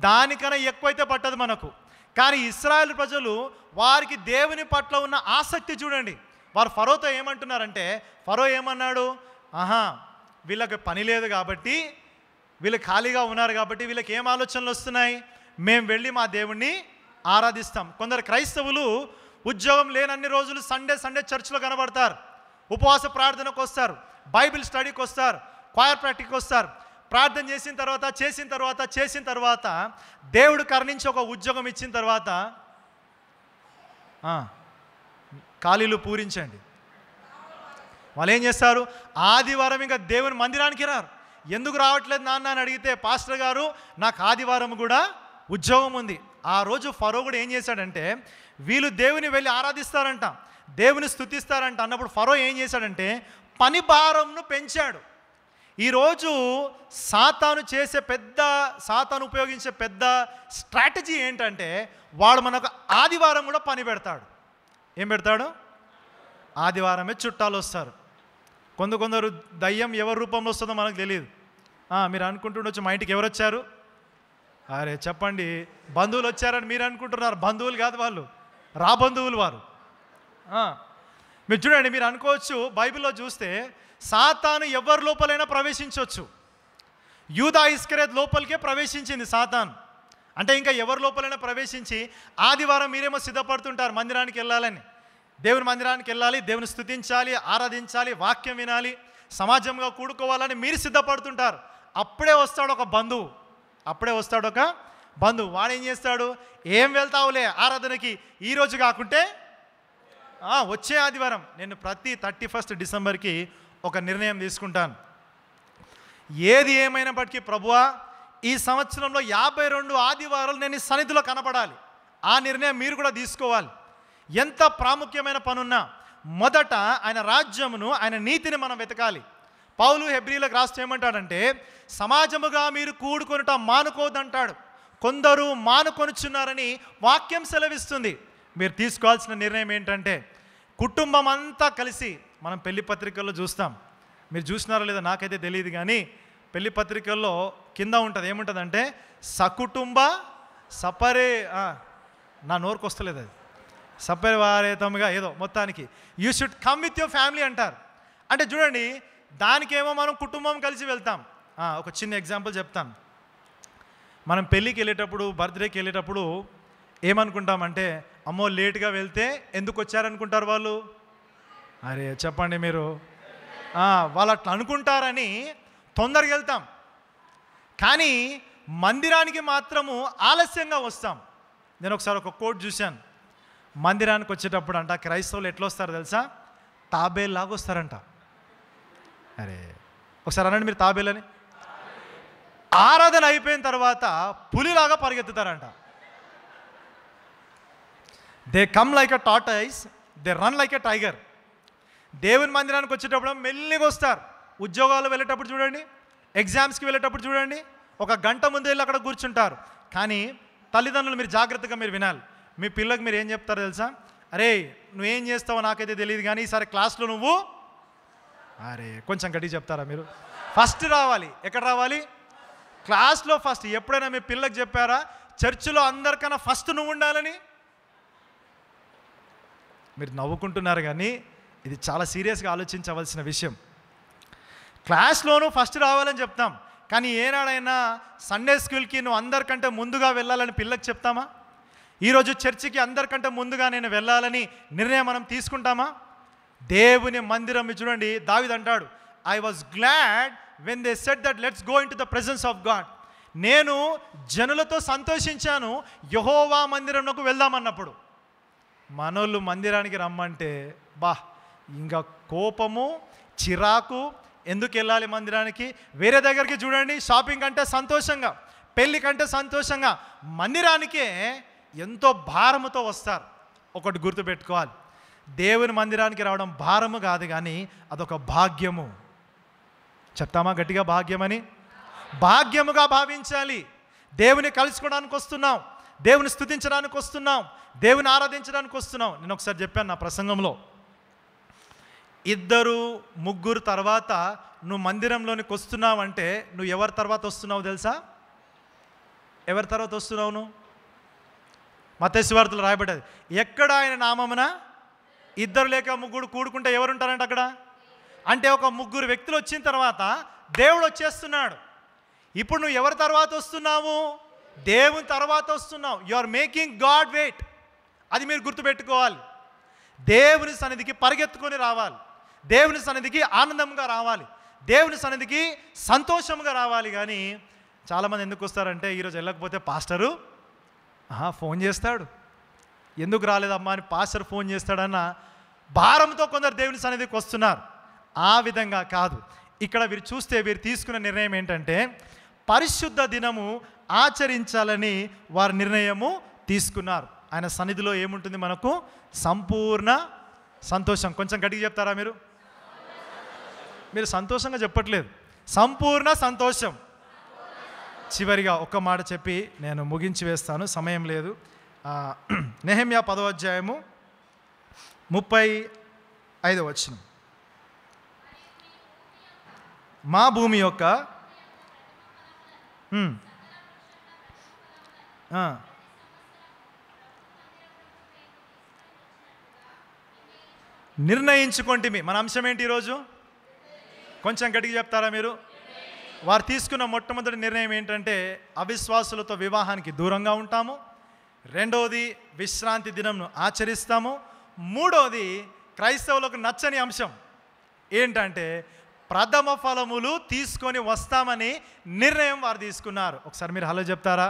A: దానికన్నా ఎక్కువైతే పట్టదు మనకు. కానీ ఇశ్రాయేలు ప్రజలు వారికి దేవుని పట్ల ఉన్న ఆసక్తి చూడండి. వారు ఫరోతో ఏమంటున్నారంటే, ఫరో ఏమన్నాడు, వీళ్ళకి పని లేదు కాబట్టి, వీళ్ళు ఖాళీగా ఉన్నారు కాబట్టి వీళ్ళకి ఏం ఆలోచనలు వస్తున్నాయి, మేము వెళ్ళి మా దేవుణ్ణి ఆరాధిస్తాం. కొందరు క్రైస్తవులు ఉద్యోగం లేనన్ని రోజులు సండే చర్చ్లో కనబడతారు, ఉపవాస ప్రార్థనకు వస్తారు, బైబిల్ స్టడీకి వస్తారు, క్వైర్ ప్రాక్టీకి వస్తారు. ప్రార్థన చేసిన తర్వాత దేవుడు కరుణించి ఒక ఉద్యోగం ఇచ్చిన తర్వాత ఖాళీలు పూరించండి. వాళ్ళు ఏం చేస్తారు, ఆదివారం ఇంకా దేవుని మందిరానికి రారు. ఎందుకు రావట్లేదు నాన్న అని అడిగితే, పాస్టర్ గారు నాకు ఆదివారం కూడా ఉద్యోగం ఉంది. ఆ రోజు ఫరో కూడా ఏం చేశాడంటే, వీళ్ళు దేవుని వెళ్ళి ఆరాధిస్తారంట, దేవుని స్తుతిస్తారంట అన్నప్పుడు ఫరో ఏం చేశాడంటే పని భారంను పెంచాడు. ఈరోజు సాతాను ఉపయోగించే పెద్ద స్ట్రాటజీ ఏంటంటే, వాడు మనకు ఆదివారం కూడా పని పెడతాడు. ఏం పెడతాడు? ఆదివారమే చుట్టాలు వస్తారు. కొందరు దయ్యం ఎవరి రూపంలో వస్తుందో మనకు తెలియదు. మీరు అనుకుంటుండొచ్చు, మా ఇంటికి ఎవరు వచ్చారు? అరే చెప్పండి, బంధువులు వచ్చారని మీరు అనుకుంటున్నారు. బంధువులు కాదు వాళ్ళు, బంధువులు వారు. మీరు చూడండి, మీరు అనుకోవచ్చు బైబిల్లో చూస్తే సాతాను ఎవరి లోపలైనా ప్రవేశించవచ్చు. యూదా ఇస్కరియోతు లోపలికే ప్రవేశించింది సాతాను. అంటే ఇంకా ఎవరి లోపలైనా ప్రవేశించి, ఆదివారం మీరేమో సిద్ధపడుతుంటారు మందిరానికి వెళ్ళాలని, దేవుని మందిరానికి వెళ్ళాలి, దేవుని స్తుతించాలి, ఆరాధించాలి, వాక్యం వినాలి, సమాజంగా కూడుకోవాలని మీరు సిద్ధపడుతుంటారు. అప్పుడే వస్తాడు ఒక బంధువు. వాడు ఏం చేస్తాడు, ఏం వెళ్తావులే ఆరాధనకి, ఈరోజు కాకుంటే వచ్చే ఆదివారం. నేను ప్రతి 31 డిసెంబర్కి ఒక నిర్ణయం తీసుకుంటాను. ఏది ఏమైనప్పటికీ ప్రభువా, ఈ సంవత్సరంలో 52 ఆదివారాలు నేను ఈ సన్నిధిలో కనపడాలి. ఆ నిర్ణయం మీరు కూడా తీసుకోవాలి. ఎంత ప్రాముఖ్యమైన పనున్నా మొదట ఆయన రాజ్యమును, ఆయన నీతిని మనం వెతకాలి. పౌలు హెబ్రీలకు రాస్తూ ఏమంటాడంటే, సమాజముగా మీరు కూడుకొనుట మానుకోదంటాడు. కొందరు మానుకొనుచున్నారని వాక్యం సెలవిస్తుంది. మీరు తీసుకోవాల్సిన నిర్ణయం ఏంటంటే, కుటుంబం అంతా కలిసి, మనం పెళ్లి పత్రికల్లో చూస్తాం, మీరు చూసినారో లేదో నాకైతే తెలియదు, కానీ పెళ్లి పత్రికల్లో కింద ఉంటుంది, ఏముంటుందంటే సకుటుంబ సపరే, నా నోరుకు వస్తలేదు అది, సపరివారేతముగా ఏదో మొత్తానికి you should come with your family అంటారు. అంటే చూడండి, దానికేమో మనం కుటుంబం కలిసి వెళ్తాం. ఒక చిన్న ఎగ్జాంపుల్ చెప్తాను. మనం పెళ్ళికి వెళ్ళేటప్పుడు, బర్త్డేకి వెళ్ళేటప్పుడు ఏమనుకుంటామంటే, అమ్మో లేట్గా వెళ్తే ఎందుకు వచ్చారనుకుంటారు వాళ్ళు. అరే చెప్పండి మీరు, వాళ్ళు అట్లా అనుకుంటారని తొందరగా వెళ్తాం. కానీ మందిరానికి మాత్రము ఆలస్యంగా వస్తాం. నేను ఒకసారి ఒక కోట్ చూశాను. మందిరానికి వచ్చేటప్పుడు అంట క్రైస్తవులు ఎట్లా వస్తారు తెలుసా, తాబేల్లాగా వస్తారంట. అరే ఒకసారి అనండి మీరు, తాబేలని. ఆరాధన అయిపోయిన తర్వాత పులిలాగా పరిగెత్తుతారంట. They come like a tortoise, they run like a tiger. దేవుని మందిరానికి వచ్చేటప్పుడు మెల్లిగా వస్తారు. ఉద్యోగాలు వెళ్ళేటప్పుడు చూడండి, ఎగ్జామ్స్కి వెళ్ళేటప్పుడు చూడండి, 1 గంట ముందు వెళ్ళి అక్కడ కూర్చుంటారు. కానీ తల్లిదండ్రులు మీరు జాగ్రత్తగా మీరు వినాలి. మీ పిల్లకి మీరు ఏం చెప్తారో తెలుసా, అరే నువ్వేం చేస్తావో నాకైతే తెలియదు, కానీ ఈసారి క్లాస్లో నువ్వు, అరే కొంచెం గట్టిగా చెప్తారా మీరు, ఫస్ట్ రావాలి. ఎక్కడ రావాలి? క్లాస్లో ఫస్ట్. ఎప్పుడైనా మీ పిల్లకి చెప్పారా, చర్చిలో అందరికన్నా ఫస్ట్ నువ్వు ఉండాలని? మీరు నవ్వుకుంటున్నారు, కానీ ఇది చాలా సీరియస్గా ఆలోచించవలసిన విషయం. క్లాస్లోనూ ఫస్ట్ రావాలని చెప్తాం, కానీ ఏనాడైనా సండే స్కూల్కి నువ్వు అందరికంటే ముందుగా వెళ్ళాలని పిల్లకి చెప్తామా? ఈరోజు చర్చికి అందరికంటే ముందుగా నేను వెళ్ళాలని నిర్ణయం మనం తీసుకుంటామా? దేవుని మందిరం చూడండి, దావీదు అంటాడు, I was glad when they said that let's go in to the presence of God. నేను జనులతో సంతోషించాను యెహోవా మందిరంలోకి వెళ్దామన్నప్పుడు. మనోళ్ళు మందిరానికి రమ్మంటే ఇంకా కోపము, చిరాకు. ఎందుకు వెళ్ళాలి మందిరానికి? వేరే దగ్గరికి చూడండి, షాపింగ్ కంటే సంతోషంగా, పెళ్ళి కంటే సంతోషంగా మందిరానికే ఎంతో భారముతో వస్తారు. ఒకటి గుర్తుపెట్టుకోవాలి, దేవుని మందిరానికి రావడం భారము కాదు, కానీ అదొక భాగ్యము. చెప్తామా గట్టిగా? భాగ్యమని. భాగ్యముగా భావించాలి. దేవుని కలుసుకోవడానికి వస్తున్నాం, దేవుని స్తుతించడానికి వస్తున్నాం, దేవుని ఆరాధించడానికి వస్తున్నాం. నేను ఒకసారి చెప్పాను నా ప్రసంగంలో, 2-3 తర్వాత నువ్వు మందిరంలోనికి వస్తున్నావు అంటే నువ్వు ఎవరి తర్వాత వస్తున్నావు తెలుసా? ఎవరి తర్వాత వస్తున్నావు నువ్వు? మత్తయి సువార్తలో రాయబడ్డది, ఎక్కడ ఆయన నామమున 2 లేక 3 కూడుకుంటే ఎవరుంటారంట అక్కడ? అంటే ఒక 3 వ్యక్తులు వచ్చిన తర్వాత దేవుడు వచ్చేస్తున్నాడు. ఇప్పుడు నువ్వు ఎవరి తర్వాత వస్తున్నావు? దేవుని తర్వాత వస్తున్నావు. You are making God wait. అది మీరు గుర్తుపెట్టుకోవాలి. దేవుని సన్నిధికి పరిగెత్తుకొని రావాలి, దేవుని సన్నిధికి ఆనందంగా రావాలి, దేవుని సన్నిధికి సంతోషంగా రావాలి. కానీ చాలామంది ఎందుకు వస్తారంటే, ఈరోజు వెళ్ళకపోతే పాస్టరు ఫోన్ చేస్తాడు, ఎందుకు రాలేదమ్మా అని పాస్టర్ ఫోన్ చేస్తాడన్న భారంతో కొందరు దేవుని సన్నిధికి వస్తున్నారు. ఆ విధంగా కాదు. ఇక్కడ వీరు చూస్తే వీరు తీసుకున్న నిర్ణయం ఏంటంటే, పరిశుద్ధ దినము ఆచరించాలని వారి నిర్ణయము తీసుకున్నారు. ఆయన సన్నిధిలో ఏముంటుంది? మనకు సంపూర్ణ సంతోషం. కొంచెం గట్టిగా చెప్తారా మీరు? మీరు సంతోషంగా చెప్పట్లేదు. సంపూర్ణ సంతోషం. చివరిగా ఒక్క మాట చెప్పి నేను ముగించి వేస్తాను, సమయం లేదు. నెహెమ్యా 10వ అధ్యాయము 35వ వచనం. మా భూమి యొక్క నిర్ణయించుకోండి. మన అంశం ఏంటి ఈరోజు? కొంచెం గట్టిగా చెప్తారా మీరు? వారు తీసుకున్న మొట్టమొదటి నిర్ణయం ఏంటంటే, అవిశ్వాసులతో వివాహానికి దూరంగా ఉంటాము. 2వది విశ్రాంతి దినంను ఆచరిస్తాము. 3వది క్రైస్తవులకు నచ్చని అంశం ఏంటంటే, ప్రథమ ఫలములు తీసుకొని వస్తామని నిర్ణయం వారు తీసుకున్నారు. ఒకసారి మీరు హలో చెప్తారా?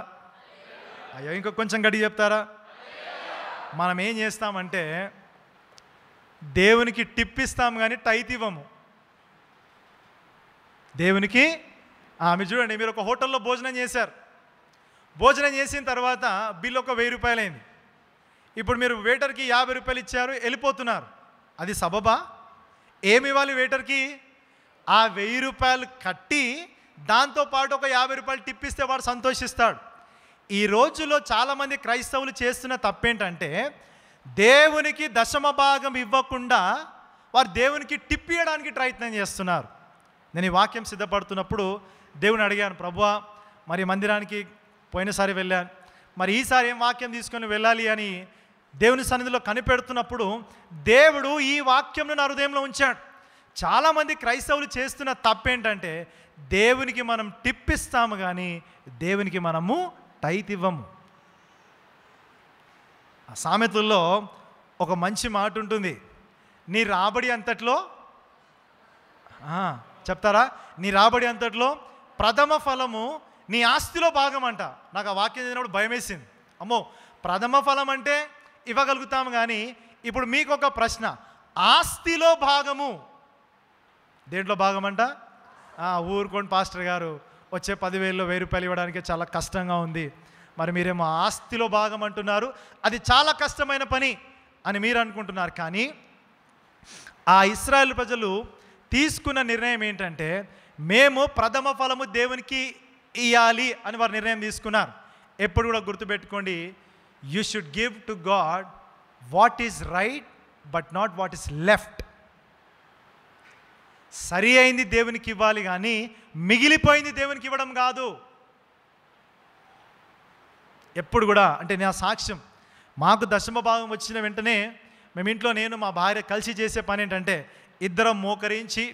A: అయ్యో ఇంకో కొంచెం గట్టిగా చెప్తారా? మనం ఏం చేస్తామంటే, దేవునికి టిప్ ఇస్తాం కానీ టైత్ ఇవ్వము. దేవునికి మీరు చూడండి, మీరు ఒక హోటల్లో భోజనం చేశారు, భోజనం చేసిన తర్వాత బిల్ ఒక 1000 రూపాయలు అయింది. ఇప్పుడు మీరు వెయిటర్కి 50 రూపాయలు ఇచ్చారు, వెళ్ళిపోతున్నారు. అది సబబా? ఏమి ఇవ్వాలి వెయిటర్కి? ఆ 1000 రూపాయలు కట్టి దాంతోపాటు ఒక 50 రూపాయలు టిప్ ఇస్తే వాడు సంతోషిస్తాడు. ఈ రోజుల్లో చాలామంది క్రైస్తవులు చేస్తున్న తప్పేంటంటే, దేవునికి దశమ భాగం ఇవ్వకుండా వారు దేవునికి టిప్ ఇవ్వడానికి ప్రయత్నం చేస్తున్నారు. నేను ఈ వాక్యం సిద్ధపడుతున్నప్పుడు దేవుని అడిగాను, ప్రభువా మరి మందిరానికి పోయినసారి వెళ్ళాను, మరి ఈసారి ఏం వాక్యం తీసుకొని వెళ్ళాలి అని దేవుని సన్నిధిలో కనిపెడుతున్నప్పుడు దేవుడు ఈ వాక్యంను నా హృదయంలో ఉంచాడు. చాలామంది క్రైస్తవులు చేస్తున్న తప్పేంటంటే, దేవునికి మనం టిప్ ఇస్తాము కానీ దేవునికి మనము టైత్ ఇవ్వము. ఆ సామెతల్లో ఒక మంచి మాట ఉంటుంది, నీ రాబడి అంతట్లో చెప్తారా? నీ రాబడి అంతట్లో ప్రథమ ఫలము నీ ఆస్తిలో భాగం అంట. నాకు ఆ వాక్యం చదివినప్పుడు భయం వేసింది. అమ్మో, ప్రథమ ఫలం అంటే ఇవ్వగలుగుతాము, కానీ ఇప్పుడు మీకు ఒక ప్రశ్న, ఆస్తిలో భాగము దేంట్లో భాగం అంట? ఊరుకోండి పాస్టర్ గారు, వచ్చే 10,000లో 1000 రూపాయలు ఇవ్వడానికి చాలా కష్టంగా ఉంది, మరి మీరేమో ఆస్తిలో భాగం అంటున్నారు, అది చాలా కష్టమైన పని అని మీరు అనుకుంటున్నారు. కానీ ఆ ఇశ్రాయేలు ప్రజలు తీసుకున్న నిర్ణయం ఏంటంటే, మేము ప్రథమ ఫలము దేవునికి ఇవ్వాలి అని వారు నిర్ణయం తీసుకున్నారు. ఎప్పుడు కూడా గుర్తుపెట్టుకోండి, you should give to God what is right but not what is left. సరి అయింది దేవునికి ఇవ్వాలి, కానీ మిగిలిపోయింది దేవునికి ఇవ్వడం కాదు. ఎప్పుడు కూడా అంటే నా సాక్ష్యం, మాకు దశమ భాగం వచ్చిన వెంటనే మేము ఇంట్లో నేను మా భార్య కలిసి చేసే పని ఏంటంటే, ఇద్దరం మోకరించి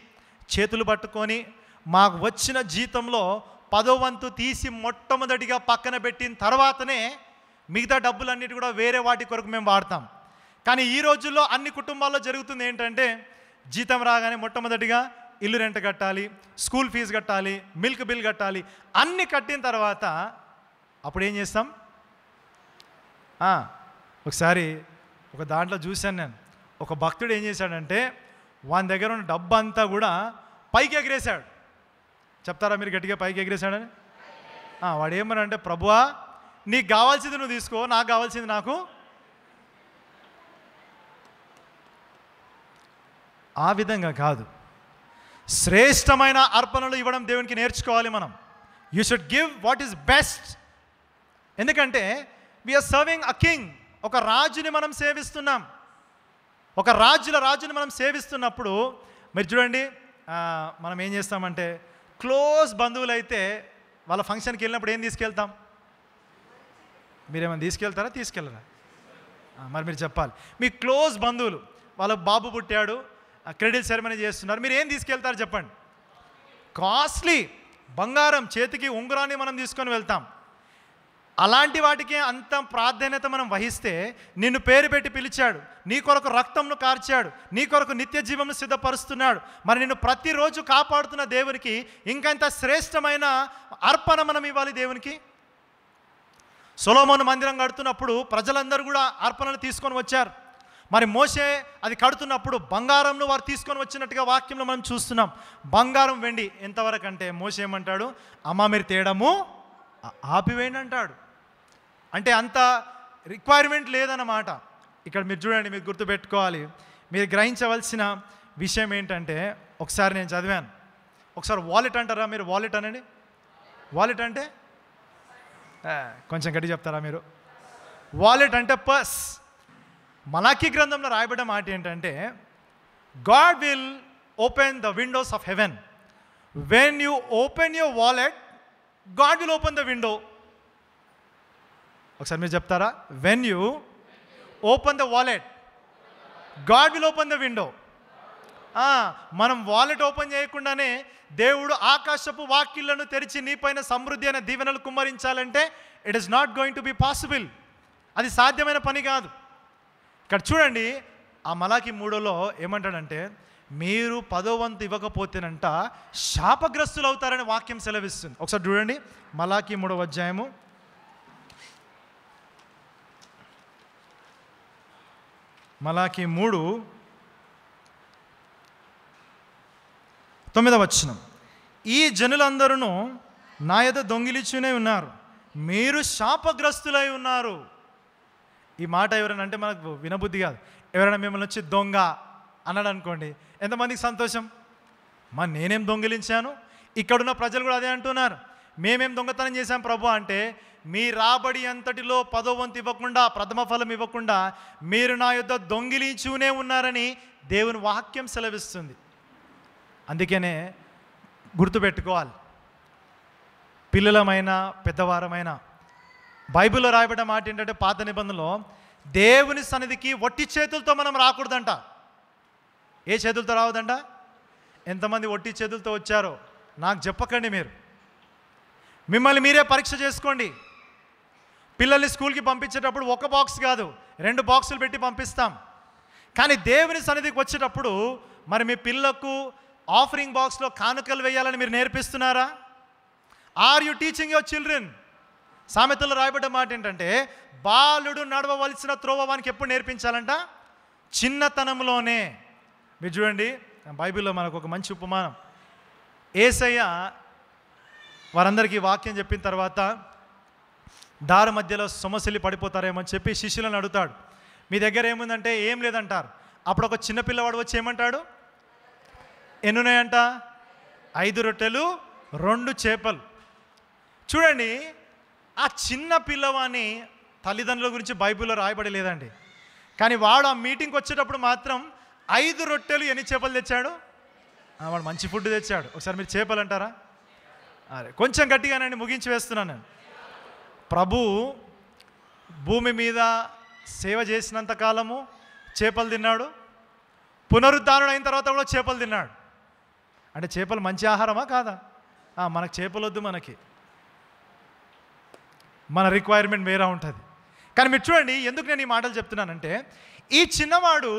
A: చేతులు పట్టుకొని మాకు వచ్చిన జీతంలో 10వ వంతు తీసి మొట్టమొదటిగా పక్కన పెట్టిన తర్వాతనే మిగతా డబ్బులన్నిటి కూడా వేరే వాటి కొరకు మేము వాడతాం. కానీ ఈ రోజుల్లో అన్ని కుటుంబాల్లో జరుగుతుంది ఏంటంటే, జీతం రాగానే మొట్టమొదటిగా ఇల్లు రెంట్ కట్టాలి, స్కూల్ ఫీజు కట్టాలి, మిల్క్ బిల్ కట్టాలి, అన్నీ కట్టిన తర్వాత అప్పుడు ఏం చేస్తాం? ఒకసారి ఒక దాంట్లో చూశాను నేను, ఒక భక్తుడు ఏం చేశాడంటే, వాని దగ్గర ఉన్న డబ్బు అంతా కూడా పైకి ఎగిరేశాడు. చెప్తారా మీరు గట్టిగా? పైకి ఎగిరేశాడని. వాడు ఏమనంటే, ప్రభువా నీకు కావాల్సింది నువ్వు తీసుకో, నాకు కావాల్సింది నాకు. ఆ విధంగా కాదు. శ్రేష్టమైన అర్పణలు ఇవ్వడం దేవునికి నేర్చుకోవాలి మనం. You should give what is best. ఎందుకంటే వీఆర్ సర్వింగ్ అ కింగ్. ఒక రాజుని మనం సేవిస్తున్నాం. ఒక రాజుని మనం సేవిస్తున్నప్పుడు మీరు చూడండి, మనం ఏం చేస్తామంటే క్లోజ్ బంధువులు అయితే వాళ్ళ ఫంక్షన్కి వెళ్ళినప్పుడు ఏం తీసుకెళ్తాం? మీరేమైనా తీసుకెళ్తారా, తీసుకెళ్ళరా? మరి మీరు చెప్పాలి. మీ క్లోజ్ బంధువులు, వాళ్ళ బాబు పుట్టాడు, క్రెడిట్ సెరమనీ చేస్తున్నారు, మీరు ఏం తీసుకెళ్తారు చెప్పండి? కాస్ట్లీ బంగారం, చేతికి ఉంగరాన్ని మనం తీసుకొని వెళ్తాం. అలాంటి వాటికి అంత ప్రాధాన్యత మనం వహిస్తే, నిన్ను పేరు పెట్టి పిలిచాడు, నీ కొరకు రక్తంను కార్చాడు, నీ కొరకు నిత్య జీవంను సిద్ధపరుస్తున్నాడు, మరి నిన్ను ప్రతిరోజు కాపాడుతున్న దేవునికి ఇంకంత శ్రేష్టమైన అర్పణ మనం ఇవ్వాలి దేవునికి. సొలొమోను మందిరం కడుతున్నప్పుడు ప్రజలందరూ కూడా అర్పణలు తీసుకొని వచ్చారు. మరి మోషే అది కడుతున్నప్పుడు బంగారంను వారు తీసుకొని వచ్చినట్టుగా వాక్యంలో మనం చూస్తున్నాం. బంగారం వెండి ఎంతవరకు అంటే మోషే ఏమంటాడు? అమ్మ మీరు తేడము ఆపివేయండి అంటాడు. అంటే అంత రిక్వైర్మెంట్ లేదన్నమాట. ఇక్కడ మీరు చూడండి, మీరు గుర్తుపెట్టుకోవాలి, మీరు గ్రహించవలసిన విషయం ఏంటంటే, ఒకసారి నేను చదివాను. ఒకసారి వాలెట్ అంటారా మీరు? వాలెట్ అనండి. వాలెట్ అంటే కొంచెం గట్టి చెప్తారా మీరు? వాలెట్ అంటే పర్స్. మలాకీ గ్రంథంలో రాయబడ్డ మాట ఏంటంటే, God will open the windows of heaven. When you open your wallet, God will open the window. ఒకసారి మీరు చెప్తారా? When you open the wallet, God will open the window. మనం వాలెట్ ఓపెన్ చేయకుండానే దేవుడు ఆకాశపు వాకిళ్లను తెరిచి నీపైన సమృద్ధి అయిన దీవెనలు కుమ్మరించాలంటే it is not going to be possible. అది సాధ్యమైన పని కాదు. ఇక్కడ చూడండి, ఆ మలాకి 3లో ఏమంటాడంటే, మీరు 10వ వంతు ఇవ్వకపోతేనంట శాపగ్రస్తులు అవుతారని వాక్యం సెలవిస్తుంది. ఒకసారి చూడండి, మలాకి 3వ అధ్యాయము 3:9 వచనం. ఈ జనులందరూ నా యొద్ద దొంగిలించునే ఉన్నారు, మీరు శాపగ్రస్తులై ఉన్నారు. ఈ మాట ఎవరైనా అంటే మనకు వినబుద్ధి కాదు. ఎవరైనా మిమ్మల్ని వచ్చి దొంగ అన్నాడు అనుకోండి, ఎంతమందికి సంతోషం? మరి నేనేం దొంగిలించాను? ఇక్కడున్న ప్రజలు కూడా అదే అంటున్నారు, మేమేం దొంగతనం చేశాం ప్రభు అంటే, మీ రాబడి అంతటిలో 10వ వంతు ఇవ్వకుండా, ప్రథమ ఫలం ఇవ్వకుండా మీరు నా యొద్ద దొంగిలించునే ఉన్నారని దేవుని వాక్యం సెలవిస్తుంది. అందుకనే గుర్తుపెట్టుకోవాలి, పిల్లలమైనా పెద్దవారమైనా. బైబిల్లో రాయబడ్డ మాట ఏంటంటే, పాత నిబంధనలో దేవుని సన్నిధికి వట్టి చేతులతో మనం రాకూడదంట. ఏ చేతులతో రావద్దంట? ఎంతమంది వట్టి చేతులతో వచ్చారో నాకు చెప్పకండి. మీరు మిమ్మల్ని మీరే పరీక్ష చేసుకోండి. పిల్లల్ని స్కూల్కి పంపించేటప్పుడు ఒక బాక్స్ కాదు, 2 బాక్సులు పెట్టి పంపిస్తాం. కానీ దేవుని సన్నిధికి వచ్చేటప్పుడు మరి మీ పిల్లకు ఆఫరింగ్ బాక్స్లో కానుకలు వేయాలని మీరు నేర్పిస్తున్నారా? Are you teaching your children? సామెతల్లో రాయబడ్డ మాట ఏంటంటే, బాలుడు నడవవలసిన త్రోవ వానికి ఎప్పుడు నేర్పించాలంట? చిన్నతనంలోనే. మీరు చూడండి, బైబిల్లో మనకు ఒక మంచి ఉపమానం. యేసయ్య వారందరికీ వాక్యం చెప్పిన తర్వాత దారి మధ్యలో సొమసిల్లి పడిపోతారేమో అని చెప్పి శిష్యులను అడుగుతాడు, మీ దగ్గర ఏముందంటే ఏం లేదంటారు. అప్పుడు ఒక చిన్న పిల్లవాడు వచ్చి ఏమంటాడు? ఎన్నున్నాయంట? 5 రొట్టెలు 2 చేపలు. చూడండి, ఆ చిన్న పిల్లవాని తల్లిదండ్రుల గురించి బైబిల్లో రాయబడి లేదండి. కానీ వాడు ఆ మీటింగ్కి వచ్చేటప్పుడు మాత్రం 5 రొట్టెలు ఎన్ని చేపలు తెచ్చాడు? వాడు మంచి ఫుడ్ తెచ్చాడు. ఒకసారి మీరు చేపలు అంటారా? అరే కొంచెం గట్టిగానండి, ముగించి వేస్తున్నాను నేను. ప్రభు భూమి మీద సేవ చేసినంత కాలము చేపలు తిన్నాడు, పునరుద్ధారణ అయిన తర్వాత కూడా చేపలు తిన్నాడు. అంటే చేపలు మంచి ఆహారమా కాదా? మనకు చేపలు వద్దు, మనకి మన రిక్వైర్మెంట్ వేరే ఉంటుంది. కానీ మీరు చూడండి, ఎందుకు నేను ఈ మాటలు చెప్తున్నానంటే, ఈ చిన్నవాడు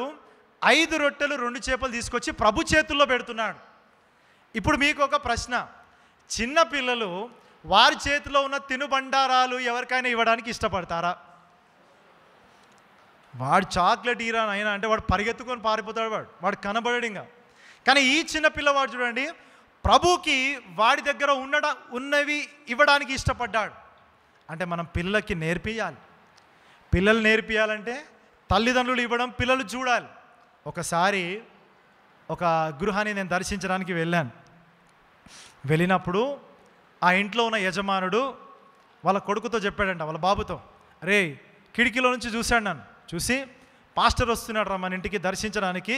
A: 5 రొట్టెలు 2 చేపలు తీసుకొచ్చి ప్రభు చేతుల్లో పెడుతున్నాడు. ఇప్పుడు మీకు ఒక ప్రశ్న, చిన్న పిల్లలు వారి చేతిలో ఉన్న తినుబండారాలు ఎవరికైనా ఇవ్వడానికి ఇష్టపడతారా? వాడు చాక్లెట్ ఈరా అయినా అంటే వాడు పరిగెత్తుకొని పారిపోతాడు, వాడు కనబడడు ఇంకా. కానీ ఈ చిన్న పిల్లవాడు చూడండి, ప్రభుకి వాడి దగ్గర ఉన్నవి ఇవ్వడానికి ఇష్టపడ్డాడు. అంటే మనం పిల్లలకి నేర్పియాలి. పిల్లలు నేర్పియాలంటే తల్లిదండ్రులు ఇవ్వడం పిల్లలు చూడాలి. ఒకసారి ఒక గృహాన్ని నేను దర్శించడానికి వెళ్ళినప్పుడు ఆ ఇంట్లో ఉన్న యజమానుడు వాళ్ళ కొడుకుతో చెప్పాడంట, వాళ్ళ బాబుతో, రే కిటికీలో నుంచి చూశాడు, నన్ను చూసి పాస్టర్ వస్తున్నాడు రా మన ఇంటికి దర్శించడానికి.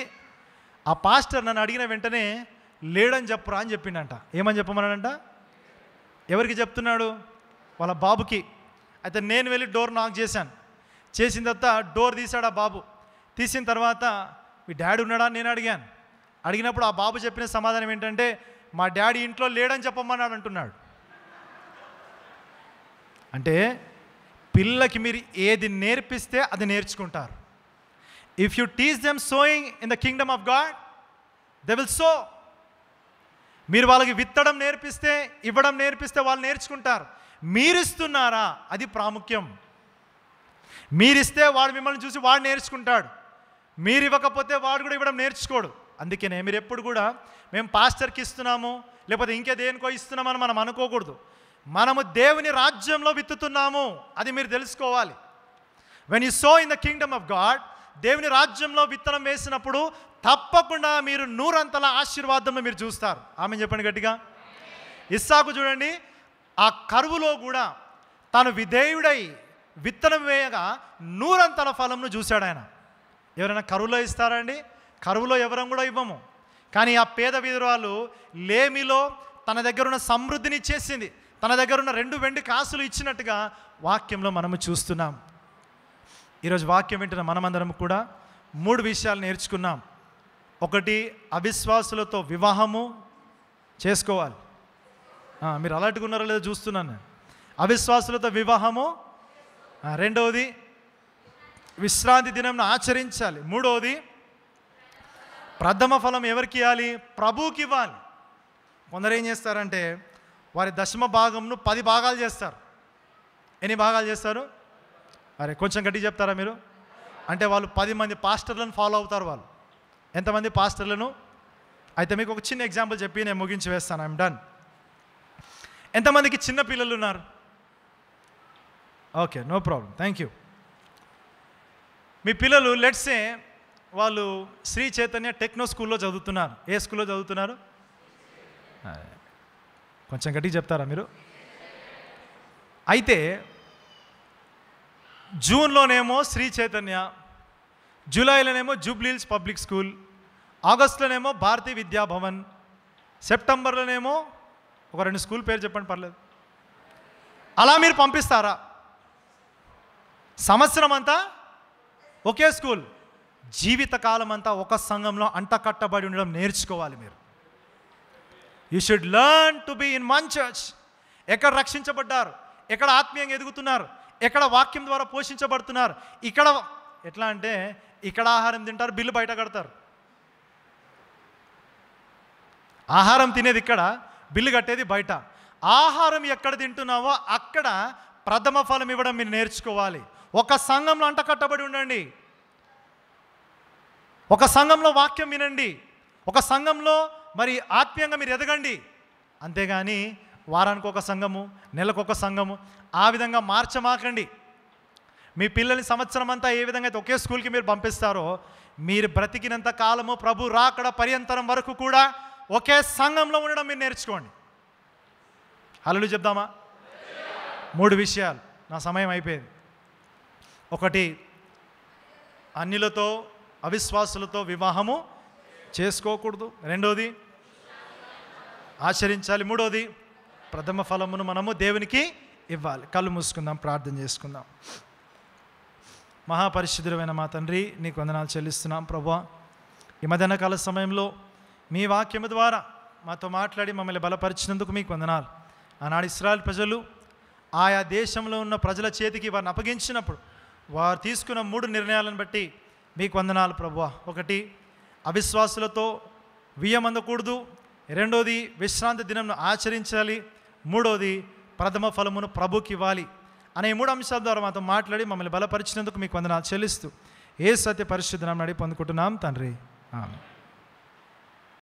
A: ఆ పాస్టర్ నన్ను అడిగిన వెంటనే లేడని చెప్పురా అని చెప్పిండంట. ఏమని చెప్పమన్నాడంట? ఎవరికి చెప్తున్నాడు? వాళ్ళ బాబుకి. అయితే నేను వెళ్ళి డోర్ నాక్ చేశాను. చేసిన తర్వాత డోర్ తీశాడు ఆ బాబు. తీసిన తర్వాత మీ డాడీ ఉన్నాడా అని నేను అడిగాను. అడిగినప్పుడు ఆ బాబు చెప్పిన సమాధానం ఏంటంటే, మా డాడీ ఇంట్లో లేడని చెప్పమన్నాడు అంటున్నాడు. అంటే పిల్లలకి మీరు ఏది నేర్పిస్తే అది నేర్చుకుంటారు. If you teach them sowing in the Kingdom of God, they will so. మీరు వాళ్ళకి విత్తడం నేర్పిస్తే, ఇవ్వడం నేర్పిస్తే వాళ్ళు నేర్చుకుంటారు. మీరిస్తున్నారా? అది ప్రాముఖ్యం. మీరిస్తే వాడు మిమ్మల్ని చూసి వాడు నేర్చుకుంటాడు. మీరు ఇవ్వకపోతే వాడు కూడా ఇవ్వడం నేర్చుకోడు. అందుకనే మీరు ఎప్పుడు కూడా మేము పాస్టర్కి ఇస్తున్నాము లేకపోతే ఇంకే దేనికో ఇస్తున్నామని మనం అనుకోకూడదు. మనము దేవుని రాజ్యంలో విత్తుతున్నాము, అది మీరు తెలుసుకోవాలి. When you so in the Kingdom of God, దేవుని రాజ్యంలో విత్తనం వేసినప్పుడు తప్పకుండా మీరు 100 అంతల ఆశీర్వాదంలో మీరు చూస్తారు. ఆమె చెప్పండి గట్టిగా. ఇస్సాకు చూడండి, ఆ కరువులో కూడా తాను విధేయుడై విత్తనం వేయగా 100 అంతల ఫలంను చూశాడు ఆయన. ఎవరైనా కరువులో ఇస్తారా అండి? కరువులో ఎవరం కూడా ఇవ్వము. కానీ ఆ పేద విధురాలు లేమిలో తన దగ్గర ఉన్న సమృద్ధిని ఇచ్చేసింది. తన దగ్గర ఉన్న 2 వెండి కాసులు ఇచ్చినట్టుగా వాక్యంలో మనము చూస్తున్నాం. ఈరోజు వాక్యం వింటున్న మనమందరం కూడా 3 విషయాలు నేర్చుకున్నాం. ఒకటి, అవిశ్వాసులతో వివాహము చేసుకోవాలి. మీరు అలర్ట్గా ఉన్నారో లేదో చూస్తున్నాను నేను. అవిశ్వాసులతో వివాహము. రెండవది, విశ్రాంతి దినం ఆచరించాలి. మూడవది, ప్రథమ ఫలం ఎవరికి ఇవ్వాలి? ప్రభువుకి ఇవ్వాలి. కొందరు ఏం చేస్తారంటే వారి దశమ భాగంను 10 భాగాలు చేస్తారు. ఎన్ని భాగాలు చేస్తారు? అరే కొంచెం గట్టి చెప్తారా మీరు? అంటే వాళ్ళు 10 మంది పాస్టర్లను ఫాలో అవుతారు. వాళ్ళు ఎంతమంది పాస్టర్లను? అయితే మీకు ఒక చిన్న ఎగ్జాంపుల్ చెప్పి నేను ముగించి వేస్తాను. I'm done. ఎంతమందికి చిన్న పిల్లలు ఉన్నారు? Okay, no problem, thank you. మీ పిల్లలు లెట్సే వాళ్ళు శ్రీ చైతన్య టెక్నో స్కూల్లో చదువుతున్నారు. ఏ స్కూల్లో చదువుతున్నారు? కొంచెం గట్టిగా చెప్తారా మీరు? అయితే జూన్లోనేమో శ్రీ చైతన్య, జూలైలోనేమో జూబ్లీహిల్స్ పబ్లిక్ స్కూల్, ఆగస్టులోనేమో భారతీయ విద్యాభవన్, సెప్టెంబర్లోనేమో ఒక 2 స్కూల్ పేరు చెప్పండి పర్లేదు. అలా మీరు పంపిస్తారా? సంవత్సరం అంతా ఒకే స్కూల్, జీవితకాలం అంతా ఒక సంఘంలో అంటకట్టబడి ఉండడం నేర్చుకోవాలి మీరు. You should learn to be in one church. ఎక్కడ రక్షించబడ్డారు, ఎక్కడ ఆత్మీయంగా ఎదుగుతున్నారు, ఎక్కడ వాక్యం ద్వారా పోషించబడుతున్నారు. ఇక్కడ ఎట్లా అంటే ఇక్కడ ఆహారం తింటారు, బిల్లు బయట కడతారు. ఆహారం తినేది ఇక్కడ, బిల్లు కట్టేది బయట. ఆహారం ఎక్కడ తింటున్నావో అక్కడ ప్రథమ ఫలం ఇవ్వడం మీరు నేర్చుకోవాలి. ఒక సంఘంలో అంటకట్టబడి ఉండండి, ఒక సంఘంలో వాక్యం వినండి, ఒక సంఘంలో మరి ఆత్మీయంగా మీరు ఎదగండి. అంతేగాని వారానికి ఒక సంఘము, నెలకు ఒక సంఘము, ఆ విధంగా మార్చమాకండి. మీ పిల్లల్ని సంవత్సరం అంతా ఏ విధంగా అయితే ఒకే స్కూల్కి మీరు పంపిస్తారో, మీరు బ్రతికినంత కాలము ప్రభు రాకడ పర్యంతరం వరకు కూడా ఒకే సంఘంలో ఉండడం మీరు నేర్చుకోండి. హల్లెలూయా చెప్దామా? 3 విషయాలు. నా సమయం అయిపోయింది. ఒకటి, అన్యులతో అవిశ్వాసులతో వివాహము చేసుకోకూడదు. రెండోది, ఆచరించాలి. మూడోది, ప్రథమ ఫలమును మనము దేవునికి ఇవ్వాలి. కళ్ళు మూసుకుందాం, ప్రార్థన చేసుకుందాం. మహాపరిశుద్ధుడైన మా తండ్రి, నీకు వందనాలు చెల్లిస్తున్నాం ప్రభువా. ఈ మధ్యాహ్న కాల సమయంలో మీ వాక్యము ద్వారా మాతో మాట్లాడి మమ్మల్ని బలపరిచినందుకు మీకు వందనాలు. ఆనాడు ఇశ్రాయేలు ప్రజలు ఆయా దేశంలో ఉన్న ప్రజల చేతికి వారిని అప్పగించినప్పుడు వారు తీసుకున్న 3 నిర్ణయాలను బట్టి మీకు వందనాలు ప్రభువా. ఒకటి, అవిశ్వాసులతో వియ్యం అందకూడదు. రెండోది, విశ్రాంతి దినం ఆచరించాలి. మూడోది, ప్రథమ ఫలమును ప్రభుకి ఇవ్వాలి అనే 3 అంశాల ద్వారా మాతో మాట్లాడి మమ్మల్ని బలపరిచినందుకు మీకు వందనాలు చెల్లిస్తూ యేసు సత్య పరిశుద్ధ నామమున అడిగి పొందుకుంటున్నాం తండ్రి, ఆమేన్.